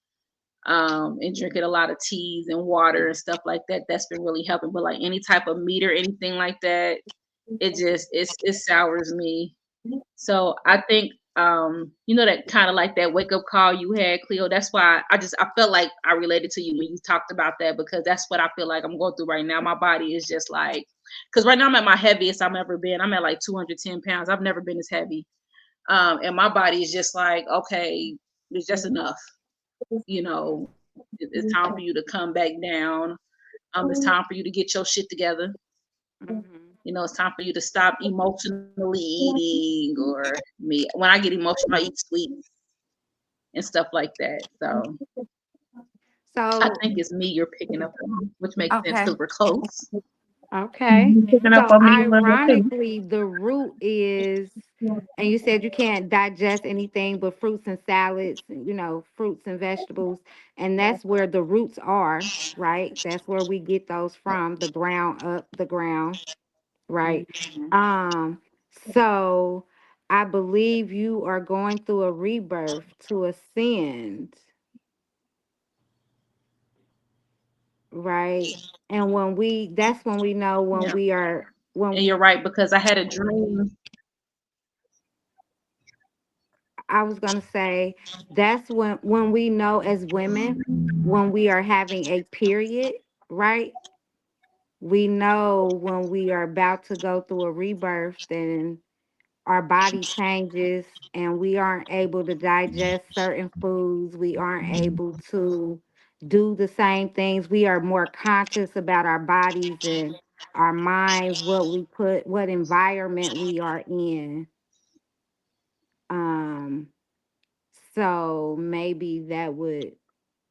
and drinking a lot of teas and water and stuff like that. That's been really helping. But like any type of meat or anything like that, it sours me. So I think that kind of like that wake up call you had, Cleo. That's why I felt like I related to you when you talked about that, because that's what I feel like I'm going through right now. My body is just like, because right now I'm at my heaviest I've ever been. I'm at like 210 pounds. I've never been this heavy. And my body is just like, okay, it's just enough. It's time for you to come back down. It's time for you to get your shit together. Hmm. It's time for you to stop emotionally eating, or me. When I get emotional, I eat sweets and stuff like that. So I So, think it's me you're picking up on, which makes sense okay. because we're close. Okay. you picking up So on me a little bit too. ironically, the root is, and you said you can't digest anything but fruits and salads, fruits and vegetables. And that's where the roots are, right? That's where we get those from, the ground up the ground, right? Mm-hmm. Um, so I believe you are going through a rebirth to ascend, right? And that's when we know when Yeah. we are, And when you're right, because I had a dream. I was going to say, that's when we know as women, when we are having a period, right? We know when we are about to go through a rebirth, then our body changes and we aren't able to digest certain foods. We aren't able to do the same things. We are more conscious about our bodies and our minds, what environment we are in. Um, so maybe that would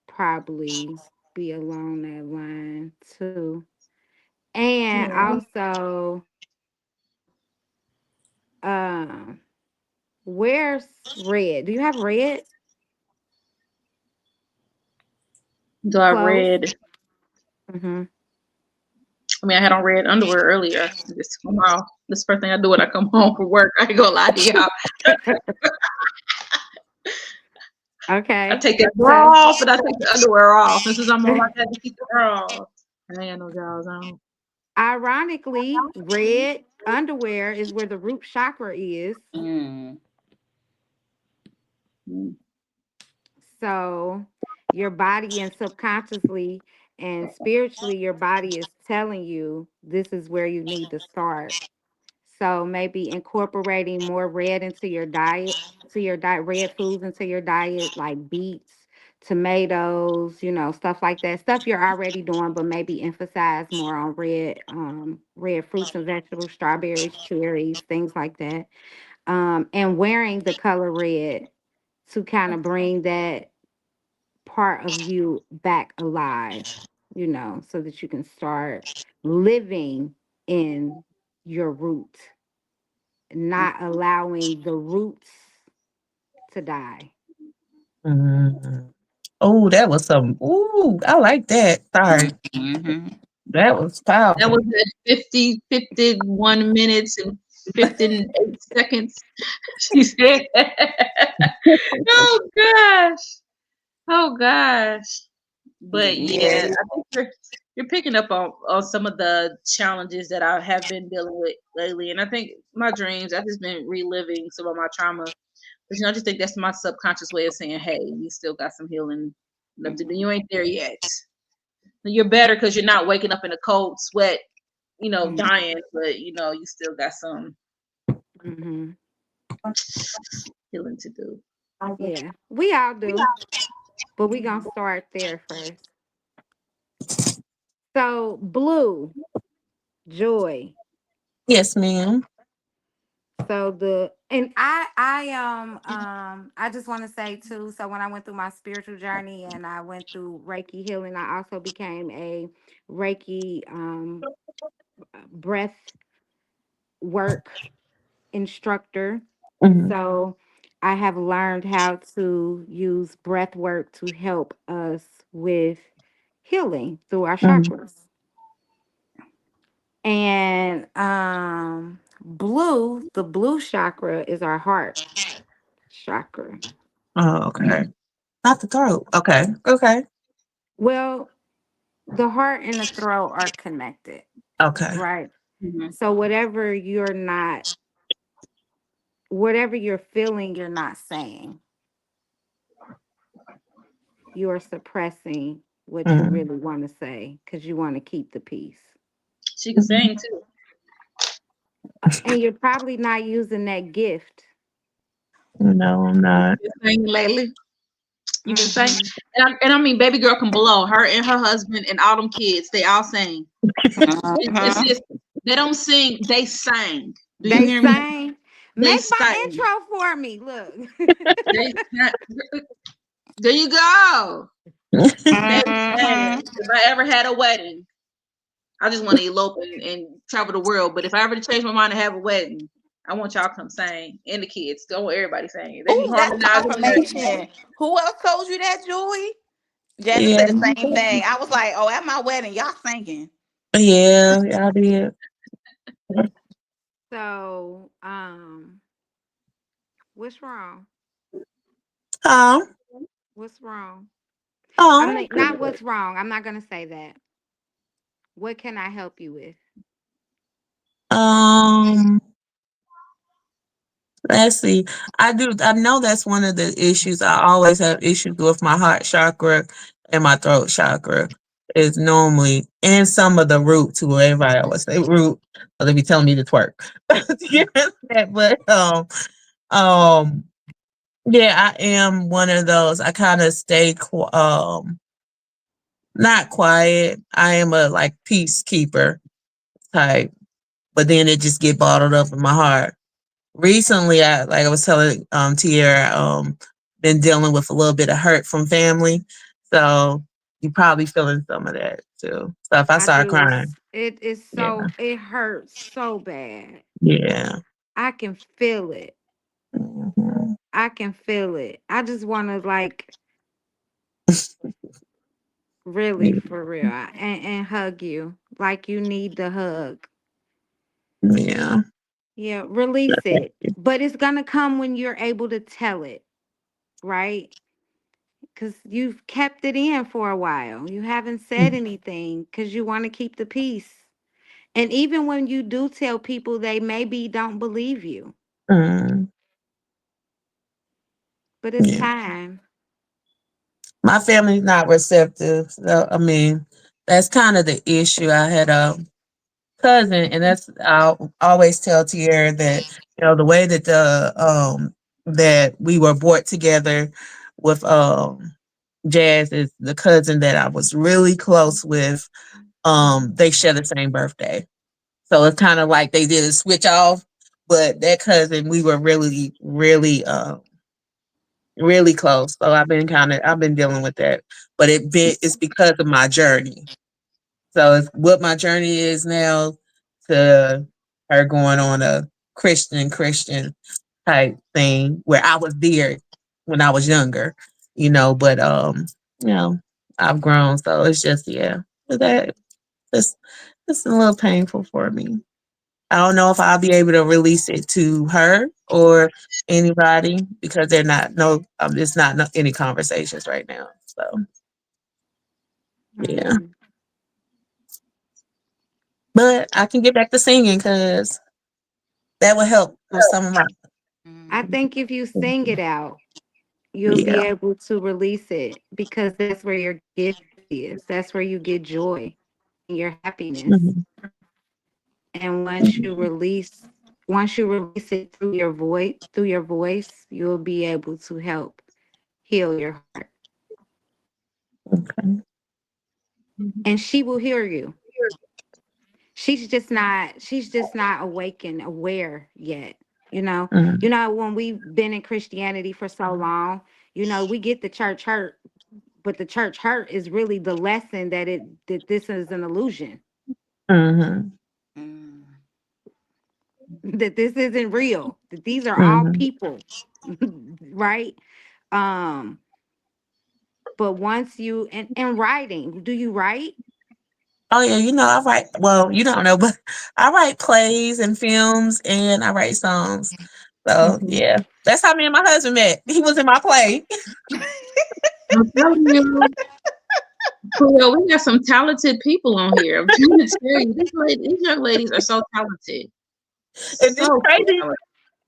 probably be along that line too. And Yeah. also, um, where's red? Do you have red Do I clothes? read? Mm-hmm. I mean, I had on red underwear earlier. This come off. This first thing I do when I come home from work. I ain't gonna lie to y'all. I Okay. take that bra So, off and I take the underwear off. This is I'm on like that to keep the bra off. I ain't got no drawers on. ironically, red underwear is where the root chakra is. Mm. Mm. So, your body and subconsciously and spiritually, your body is telling you this is where you need to start. So, maybe incorporating more red into your diet, to your diet, red foods into your diet, like beets, tomatoes, stuff like that. Stuff you're already doing, but maybe emphasize more on red fruits and vegetables, strawberries, cherries, things like that. And wearing the color red to kind of bring that part of you back alive, so that you can start living in your root, not allowing the roots to die. Mhm. Oh, that was some. Ooh, I like that. Sorry, Mm-hmm. that was That powerful. was at 51 minutes and 58 seconds. She said, "Oh gosh, oh gosh." But yeah, Yeah. I think you're picking up on some of the challenges that I have been dealing with lately, and I think my dreams. I've just been reliving some of my trauma, but I just think that's my subconscious way of saying, "Hey, you still got some healing left to do. You ain't there yet. You're better because you're not waking up in a cold sweat, dying, but you still got some Hmm. healing to do." Yeah, we all do, but we gonna start there first. So blue, joy. Yes, ma'am. So I just want to say too, so when I went through my spiritual journey and I went through Reiki healing, I also became a Reiki breath work instructor. Mhm. So I have learned how to use breath work to help us with healing through our Mhm. chakras. And the blue chakra is our heart chakra. Oh, okay. Not the throat. Okay. Okay. Well, the heart and the throat are connected, Okay. right? Mm-hmm. So whatever you're feeling, you're not saying. You are suppressing what you Mm. really want to say because you want to keep the peace. She can sing too. And you're probably not using that gift. No, I'm not. You been singing lately. You been singing, Hmm. and I mean, baby girl can blow. Her and her husband and all them kids, they all sing. It's Uh-huh. just they don't sing, they sang. Do you They hear me? sang. They Make my sang. intro for me. Look. They sang. There you go. They Uh-huh. sang. If I ever had a wedding, I just want to elope and travel the world. But if I ever change my mind to have a wedding, I want y'all to come sing and the kids. Don't want everybody singing. They be Oh, that's harmonizing and everything. confirmation. Who else told you that, Joy? Jasmine Yeah. said the same thing. I was like, oh, at my wedding, y'all singing. Yeah, I did. So, What's wrong? Oh, What's wrong? I'm oh, not, not good. what's wrong. I'm not gonna say that. What can I help you with? Um, let's see. I know that's one of the issues. I always have issues with my heart chakra and my throat chakra. Is normally and some of the root too. Everybody always say root, but they be telling me to twerk. Yeah, but um, yeah, I am one of those. I kind of stay not quiet. I am a like peacekeeper type, but then it just get bottled up in my heart. Recently, I was telling Tiara, been dealing with a little bit of hurt from family, so you probably feeling some of that too. So if I I start do. crying, It is yeah, so. It hurts so bad. yeah, I can feel it. hmm, I can feel it. I just want to like really yeah, for real and hug you like you need the hug. yeah, Yeah, release it. But it's gonna come when you're able to tell it, right? Because you've kept it in for a while. You haven't said anything because you want to keep the peace. And even when you do tell people, they maybe don't believe you. mm, But it's yeah. time. My family's not receptive. So, I mean, that's kind of the issue. I had a cousin, and that's I always tell Tierra that the way that the that we were brought together with Jazz is the cousin that I was really close with. They share the same birthday, so it's kind of like they did a switch off. But that cousin, we were really close. So I've been dealing with that, but it's because of my journey. So it's what my journey is now to her going on a Christian type thing where I was there when I was younger, but you know, I've grown. So it's just but it's it's a little painful for me. I don't know if I'll be able to release it to her or anybody because they're not no it's not any conversations right now. So yeah. Mm. But I can get back to singing because that would help with some of my I Mm. think if you sing it out, you'll be yeah. able to release it because that's where your gift is. That's where you get joy and your happiness. Mhm, And mhm, once you release it through your voice, you'll be able to help heal your heart. okay. And she will hear you. She's just not awakened, aware yet. You know, Mhm, when we've been in Christianity for so long, we get the church hurt, but the church hurt is really the lesson that this is an illusion, mhm, Mm. that this isn't real, that these are all mhm. people, right? Um, but once you and writing, do you write? Oh yeah, I write. Well, you don't know, but I write plays and films, and I write songs. So Mhm. yeah, that's how me and my husband met. He was in my play. I'm telling you, Cleo, we got some talented people on here. I'm trying to tell you, these young ladies are so talented. And it's So crazy. talented.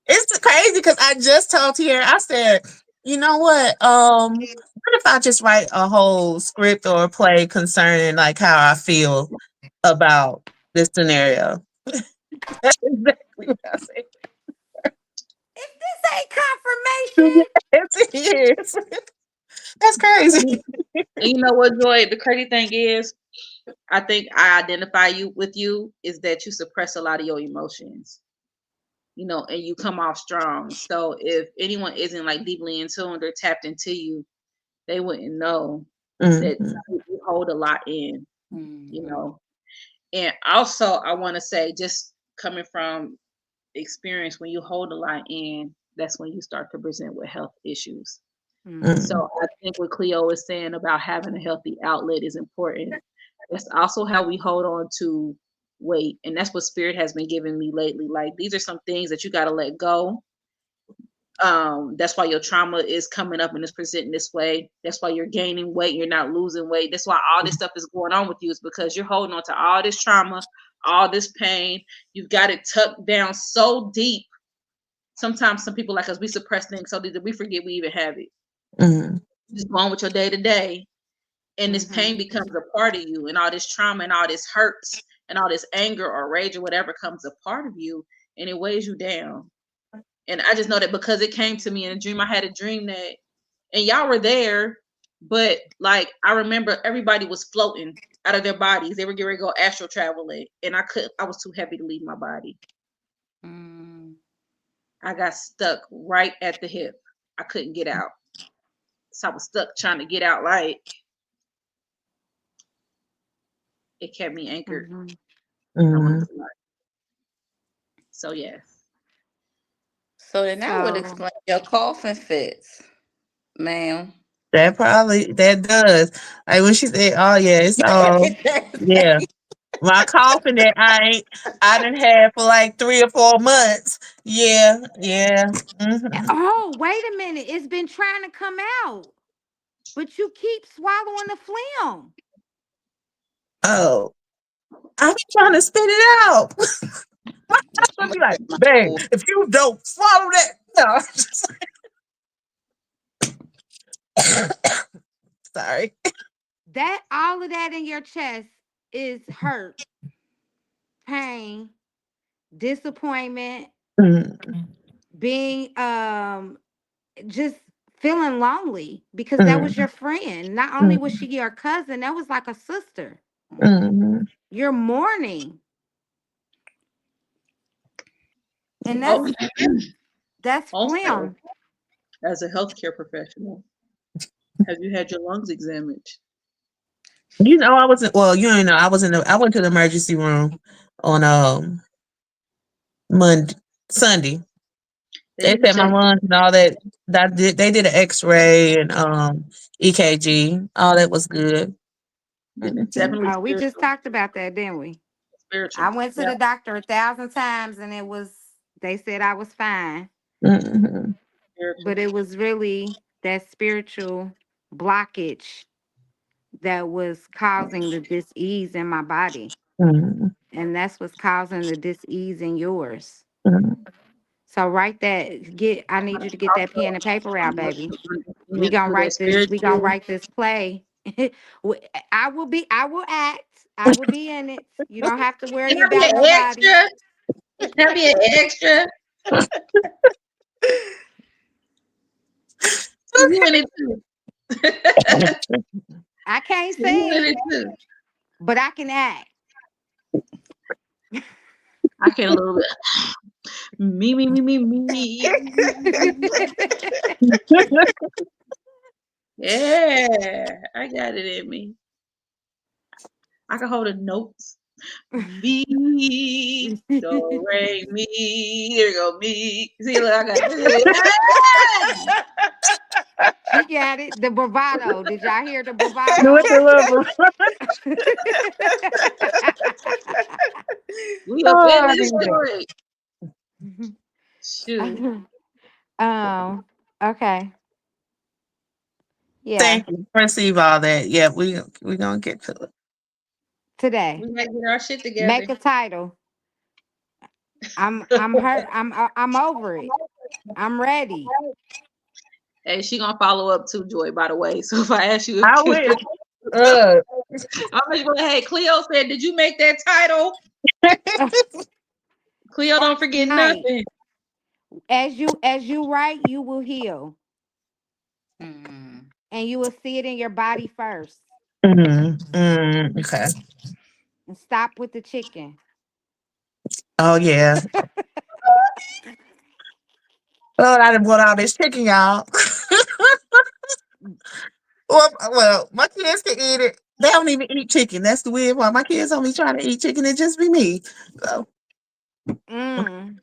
It's crazy because I just told Tiara. I said, you know what? What if I just write a whole script or a play concerning like how I feel about this scenario? That's exactly what I said. If this ain't confirmation. Yes, it is. That's crazy. And you know what, Joy? The crazy thing is, I think I identify you is that you suppress a lot of your emotions, and you come off strong. So if anyone isn't like deeply in tune or tapped into you, they wouldn't know that Hmm. you hold a lot in, you Mhm. know. And also, I want to say, just coming from experience, when you hold a lot in, that's when you start to present with health issues. Mm-hmm. Hmm. So I think what Cleo is saying about having a healthy outlet is important. That's also how we hold on to weight. And that's what spirit has been giving me lately. Like these are some things that you got to let go That's why your trauma is coming up and is presenting this way. That's why you're gaining weight, you're not losing weight. That's why all this stuff is going on with you, is because you're holding on to all this trauma, all this pain. You've got it tucked down so deep. Sometimes some people like us, we suppress things so deep that we forget we even have it. Mm, You just go on with your day to day, and this Mm-hmm. pain becomes a part of you, and all this trauma and all this hurts and all this anger or rage or whatever comes a part of you, and it weighs you down. And I just know that because it came to me in a dream. I had a dream that, and y'all were there, but like I remember everybody was floating out of their bodies. They were getting ready to go astral traveling, and I was too heavy to leave my body. Mm. I got stuck right at the hip. I couldn't get out. So I was stuck trying to get out, like it kept me anchored. Mm-hmm. And I wanted mm. to like, so yes. So then that would So, explain your coughing fits, ma'am. That does. Like when she said, "Oh yeah, it's all yeah." My coughing that I done had for like 3 or 4 months. Yeah, yeah. Hmm. oh, wait a minute. It's been trying to come out, but you keep swallowing the phlegm. Oh, I'm trying to spit it out. I'm I'll gonna be like, get my babe, food. if you don't swallow that, no. Sorry. That all of that in your chest is hurt, pain, disappointment, Mm, being just feeling lonely because that was your mm, friend. Not only was mm, she your cousin, that was like a sister. mm, You're mourning. And Oh, that's also, phlegm. as a healthcare professional, have you had your lungs examined? I wasn't. Well, I was in. I went to the emergency room on Monday, Sunday. They They need to said my check. lungs and all that. They did an X-ray and EKG. All that was good. Mhm. Definitely Oh, we just spiritual. talked about that, didn't we? I Spiritual. went to Yeah. the doctor 1,000 times and they said I was fine, Mhm. but Spiritual. it was really that spiritual blockage that was causing the dis-ease in my body. Mhm. And that's what's causing the dis-ease in yours. Mhm. So write that, I need you to get that pen and paper out, baby. We gonna Through that spiritual. write this play. I will act. I will be in it. You don't have to Can worry I be about an nobody. extra? Can I be an extra? You in it too. I can't You in sing, it too. but I can act. I can a little bit. Me, me, me, me, me. Yeah, I got it in me. I can hold a note. Me, do, re, me. There you go, me. See, look, I got it. She got it. The bravado. Did y'all hear the Do it bravado? the little. We up Oh, in I this need it. joint. Shoot. Okay. Yeah. Thank you. Receive all that. Yeah, we gonna get to it. Today. We might get our shit Make together. a title. I'm hurt. I'm over it. I'm ready. Hey, she gonna follow up too, Joy, by the way. So if I ask you I if will. Uh, I'm just going, hey, Cleo said, did you make that title? Cleo On don't forget tonight. nothing. As you write, you will heal. Mm. And you will see it in your body first. okay. And stop with the chicken. Oh yeah. Well, I done bought all this chicken, y'all. Well, my kids can eat it. They don't even eat chicken. That's the weird part. My kids only trying to eat chicken. It just be me. So, Mm.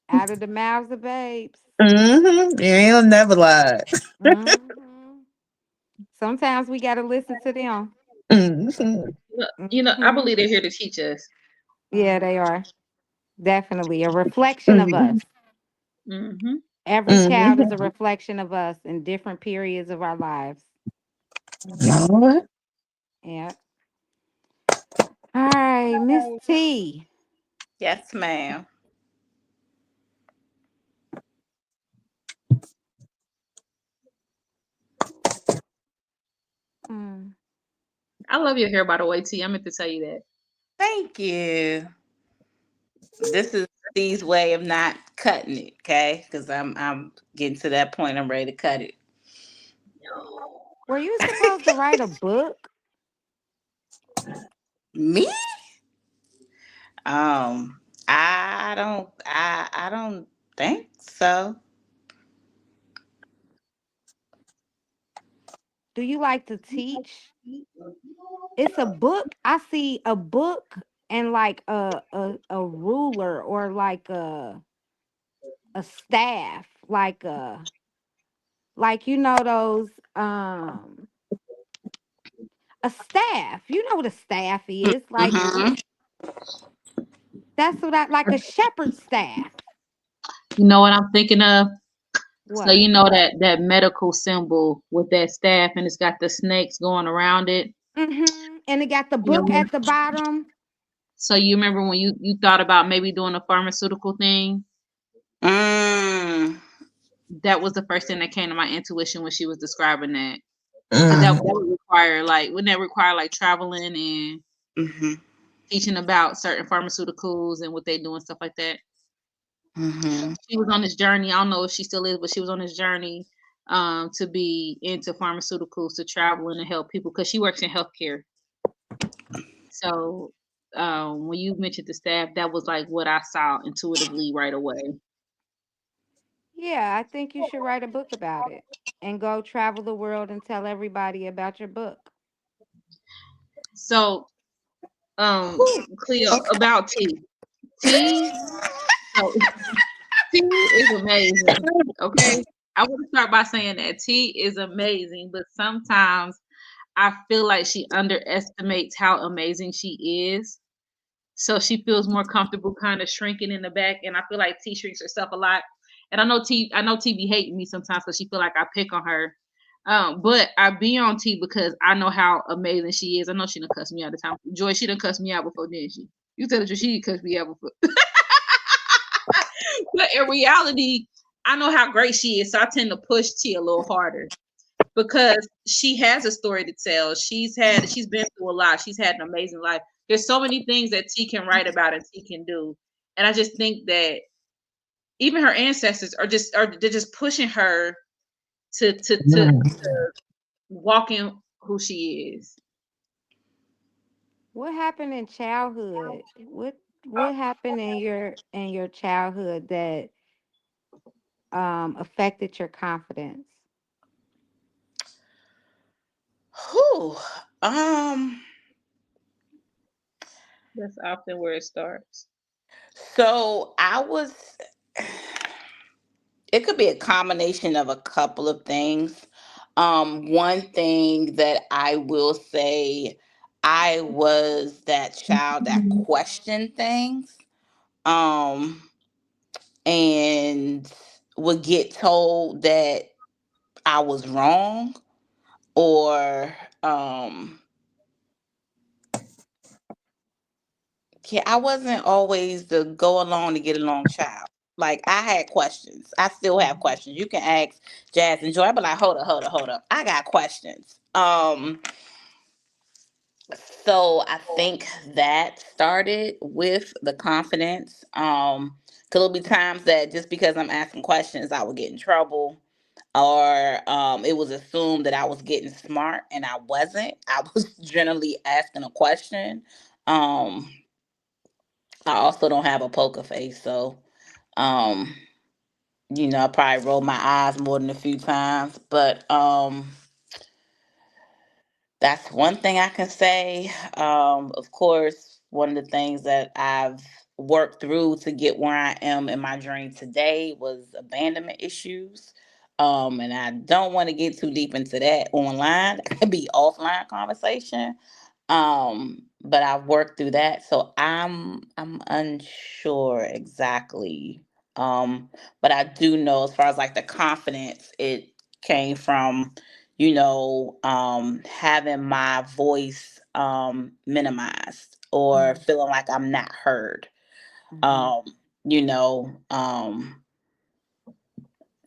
Out of the mouths of babes. you ain't never lied. Hmm. Sometimes we got to listen to them. Mhm. I Hmm. believe they're here to teach us. Yeah, they are. Definitely a reflection of Mhm. us. Mm-hmm. Every child is a Mm-hmm. reflection of us in different periods of our lives. Lord. Yeah. All right, Miss T. Yes, ma'am. Mm. I love your hair, by the way, T. I meant to tell you that. Thank you. This is Steve's way of not cutting it, okay? Because I'm getting to that point. I'm ready to cut it. Were you supposed to write a book? Me? I don't think so. Do you like to teach? It's a book. I see a book and like a ruler or like a staff, like you know those a staff. You know what a staff is? Like Mm-hmm. that's what I like, a shepherd's staff. You know what I'm thinking of? So What? you know that medical symbol with that staff, and it's got the snakes going around it. Mm-hmm. And it got the You book know, at the bottom. so you remember when you thought about maybe doing a pharmaceutical thing? Mm. That was the first thing that came to my intuition when she was describing that. Because that Mm. would require like wouldn't that require like traveling and Mm-hmm. teaching about certain pharmaceuticals and what they do and stuff like that. Mm-hmm. She was on this journey. I don't know if she still is, but she was on this journey to be into pharmaceuticals, to traveling and help people because she works in healthcare. So when you mentioned the staff, that was like what I saw intuitively right away. Yeah, I think you should write a book about it and go travel the world and tell everybody about your book. So Whew. Cleo, Okay. about tea. Tea, so tea is amazing. Okay. I want to start by saying that tea is amazing, but sometimes I feel like she underestimates how amazing she is. So she feels more comfortable kind of shrinking in the back. And I feel like T shrinks herself a lot. And I know T be hating me sometimes because she feel like I pick on her. But I be on T because I know how amazing she is. I know she done cuss me out of time. Joy, she done cuss me out before, didn't she? You tell the truth, she cussed me out before. But in reality, I know how great she is, so I tend to push T a little harder because she has a story to tell. She's been through a lot. She's had an amazing life. There's so many things that T can write about and T can do. And I just think that even her ancestors are they're just pushing her to Mm. walk in who she is. What happened in childhood? What happened in your childhood that affected your confidence? Whew. Um. That's often where it starts. So I was. It could be a combination of a couple of things. One thing that I will say, I was that child that questioned things. Um, and would get told that I was wrong, or yeah, I wasn't always the go along to get along child. Like I had questions. I still have questions. You can ask Jazz and Joy. I be like, hold up, hold up, hold up. I got questions. So I think that started with the confidence. Cause there'll be times that just because I'm asking questions, I would get in trouble, or it was assumed that I was getting smart and I wasn't. I was generally asking a question. Um, I also don't have a poker face, so um, I probably roll my eyes more than a few times, but that's one thing I can say. Of course, one of the things that I've worked through to get where I am in my journey today was abandonment issues. And I don't want to get too deep into that online. That could be offline conversation. But I've worked through that, so I'm unsure exactly. But I do know as far as like the confidence, it came from, having my voice minimized or Mm, feeling like I'm not heard. mhm. Um, you know, um,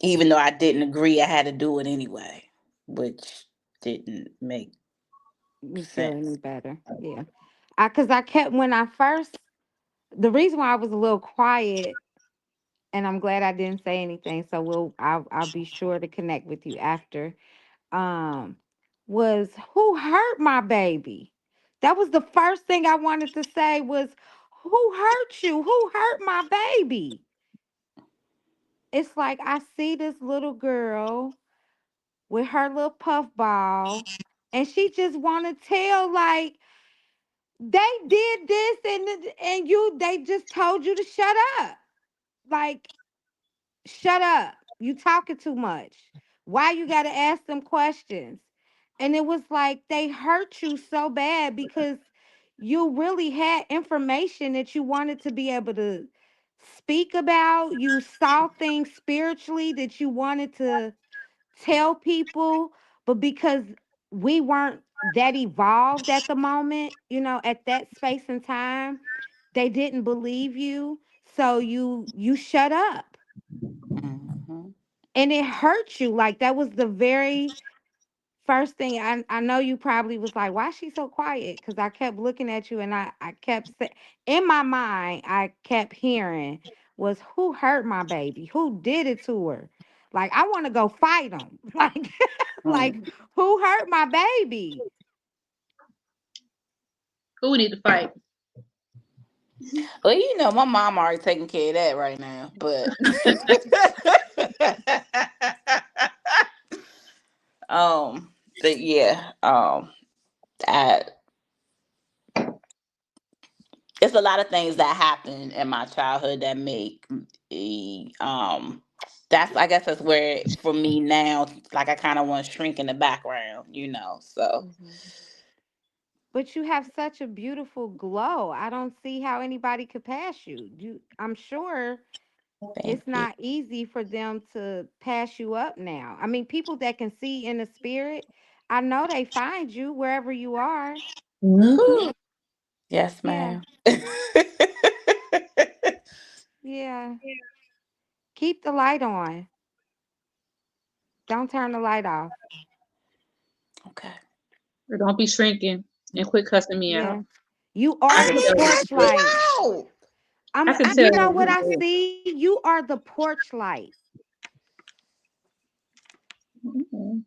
Even though I didn't agree, I had to do it anyway, which didn't make Me feel any sense. better? Yeah. Cause I kept when I first the reason why I was a little quiet, and I'm glad I didn't say anything. So I'll be sure to connect with you after. Um, was who hurt my baby? That was the first thing I wanted to say was who hurt you? Who hurt my baby? It's like I see this little girl with her little puff ball, and she just want to tell like they did this and you they just told you to shut up. Like shut up. You talking too much. Why you got to ask them questions? And it was like they hurt you so bad because you really had information that you wanted to be able to speak about. You saw things spiritually that you wanted to tell people, but because we weren't that evolved at the moment, at that space and time, they didn't believe you. So you shut up, Hmm. and it hurt you. Like that was the very first thing. I know you probably was like, why is she so quiet? Because I kept looking at you, and I kept in my mind, I kept hearing was who hurt my baby? Who did it to her? Like I want to go fight them. Like who hurt my baby? Who we need to fight? Well, my mom already taking care of that right now, but um, but yeah, I it's a lot of things that happened in my childhood that make me that's I guess that's where for me now, like I kind of want to shrink in the background. So Mhm. But you have such a beautiful glow. I don't see how anybody could pass you. I'm sure thank it's you. not easy for them to pass you up now. I mean, people that can see in the spirit, I know they find you wherever you are. Mhm. Whew. Yes, Yeah, ma'am. yeah. Keep the light on. Don't turn the light off. Okay. Or don't be shrinking and quit cussing me out. Yeah. You I are can the I tell ain't when porch cussed you do it. you light. out. I can tell You know when what you I do see? You are the porch light. it. Mm-mm.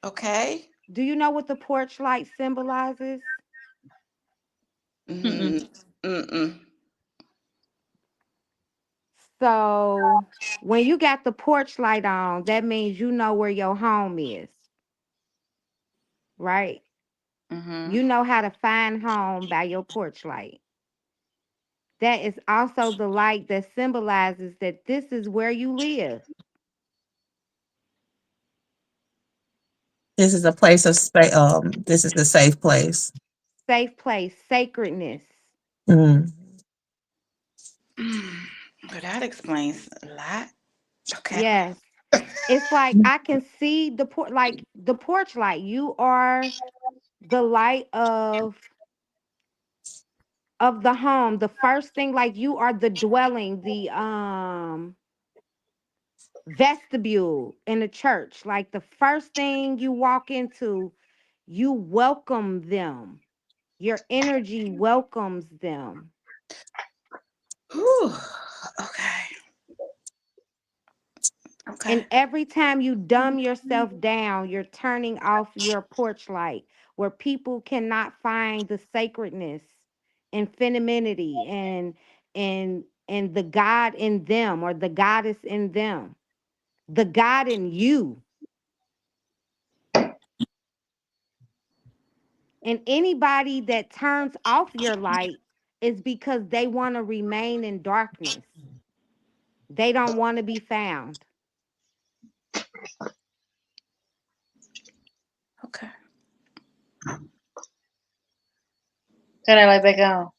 Okay. Do you know what the porch light symbolizes? Mm-mm. Mm, mm-mm. So when you got the porch light on, that means you know where your home is, right? Mm-hmm. You know how to find home by your porch light. That is also the light that symbolizes that this is where you live. This is a place of space. This is a safe place. Safe place, sacredness. Mm. But that explains a lot. Okay. Yes. It's like I can see like the porch light. You are the light of the home. The first thing, like you are the dwelling, the vestibule in the church. Like the first thing you walk into, you welcome them. Your energy welcomes them. Whew. Okay. Okay. And every time you dumb yourself down, you're turning off your porch light where people cannot find the sacredness and femininity and the God in them or the goddess in them. The God in you. And anybody that turns off your light is because they want to remain in darkness. They don't want to be found. Okay. Turn that light back on.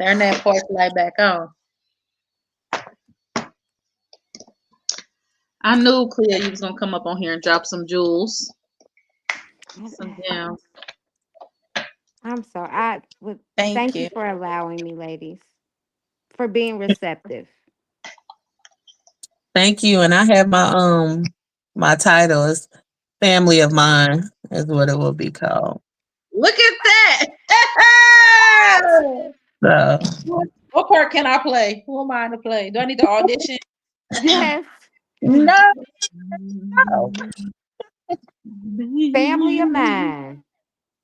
Turn that porch light back on. I knew Cleo you was gonna come up on here and drop some jewels, some gems. I'm sorry. I would Thank thank you you. for allowing me, ladies, for being receptive. Thank you. And I have my title is Family of Mine is what it will be called. Look at that. So What part can I play? Who am I to play? Do I need to audition? Yes. no. Family of mine.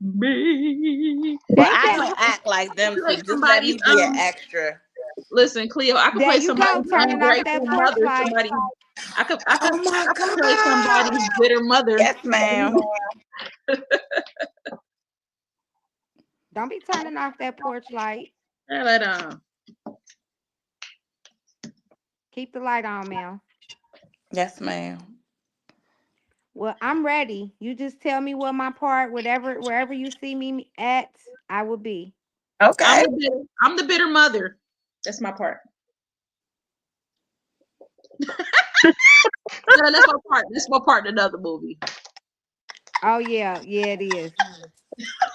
Me. Well, Ain't I that don't act like them Play two. Just let somebody's me be an extra. listen, Cleo, I could there play you go, somebody's turning off ungrateful that porch mother, light. somebody I could I could Oh my I could play somebody's God. bitter mother. Yes, ma'am. Don't be turning off that porch light. Turn that on. Keep the light on, ma'am. Yes, ma'am. Well, I'm ready. You just tell me what my part, whatever, wherever you see me at, I will be. Okay. I'm the bitter mother. That's my part. No, that's my part. That's my part in another movie. Oh yeah, yeah, it is.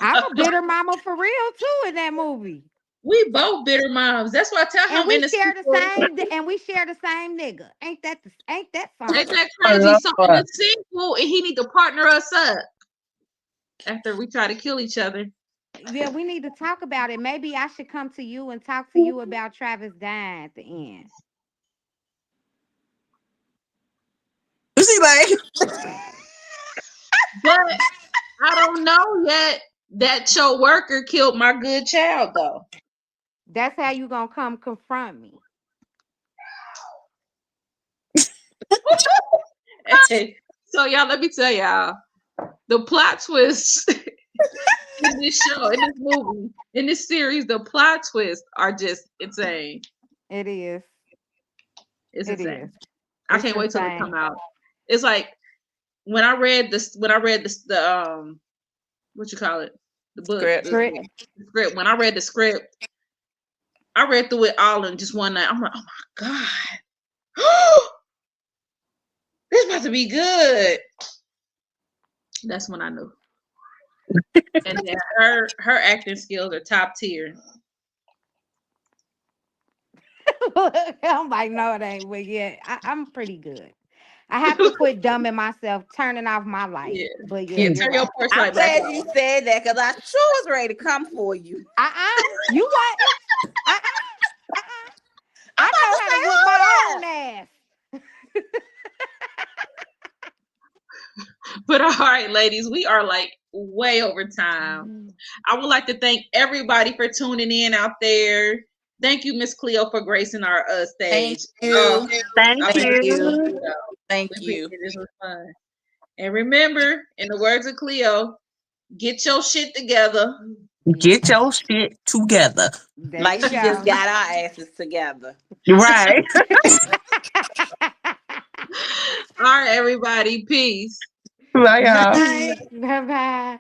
I'm a bitter mama for real too in that movie. We both bitter moms. That's why I tell And him we in the share the sequel. same nigga. Ain't that Ain't something? that Oh, crazy? So in Lord. the sequel, and he need to partner us up after we try to kill each other. Yeah, we need to talk about it. Maybe I should come to you and talk to you about Travis dying at the end. She like, But I don't know yet that your worker killed my good child though. That's how you gonna come confront me. Hey, so y'all, let me tell y'all the plot twist in this show, in this movie, in this series. The plot twists are just insane. It is. It's It is. insane. I It's can't wait till it come insane. out. It's like when I read this the what you call it the book Script. Script. the script. When I read the script, I read through it all in just one night. I'm like, oh my god, this about to be good. That's when I knew. And then her acting skills are top tier. I'm like, no, it ain't. But yeah, I'm pretty good. I have to quit dumbing myself, turning off my light. Yeah, But yeah, yeah. you're Turn your right. porch I'm light back glad you on. said that because I sure was ready to come for you. You wasn't. Uh-uh. I'm I about know to how say, to whoop my hold own up. ass. But all right, ladies, we are like way over time. I would like to thank everybody for tuning in out there. Thank you, Miss Cleo, for gracing our Thank stage. you. thank I mean, Thank this was you. you. good, though. We Thank appreciate you. it. This was fun. And remember, in the words of Cleo, get your shit together. Get your shit together. There Like you she just go. got our asses together. Right. All right, everybody. Peace. Like, Bye. Bye bye.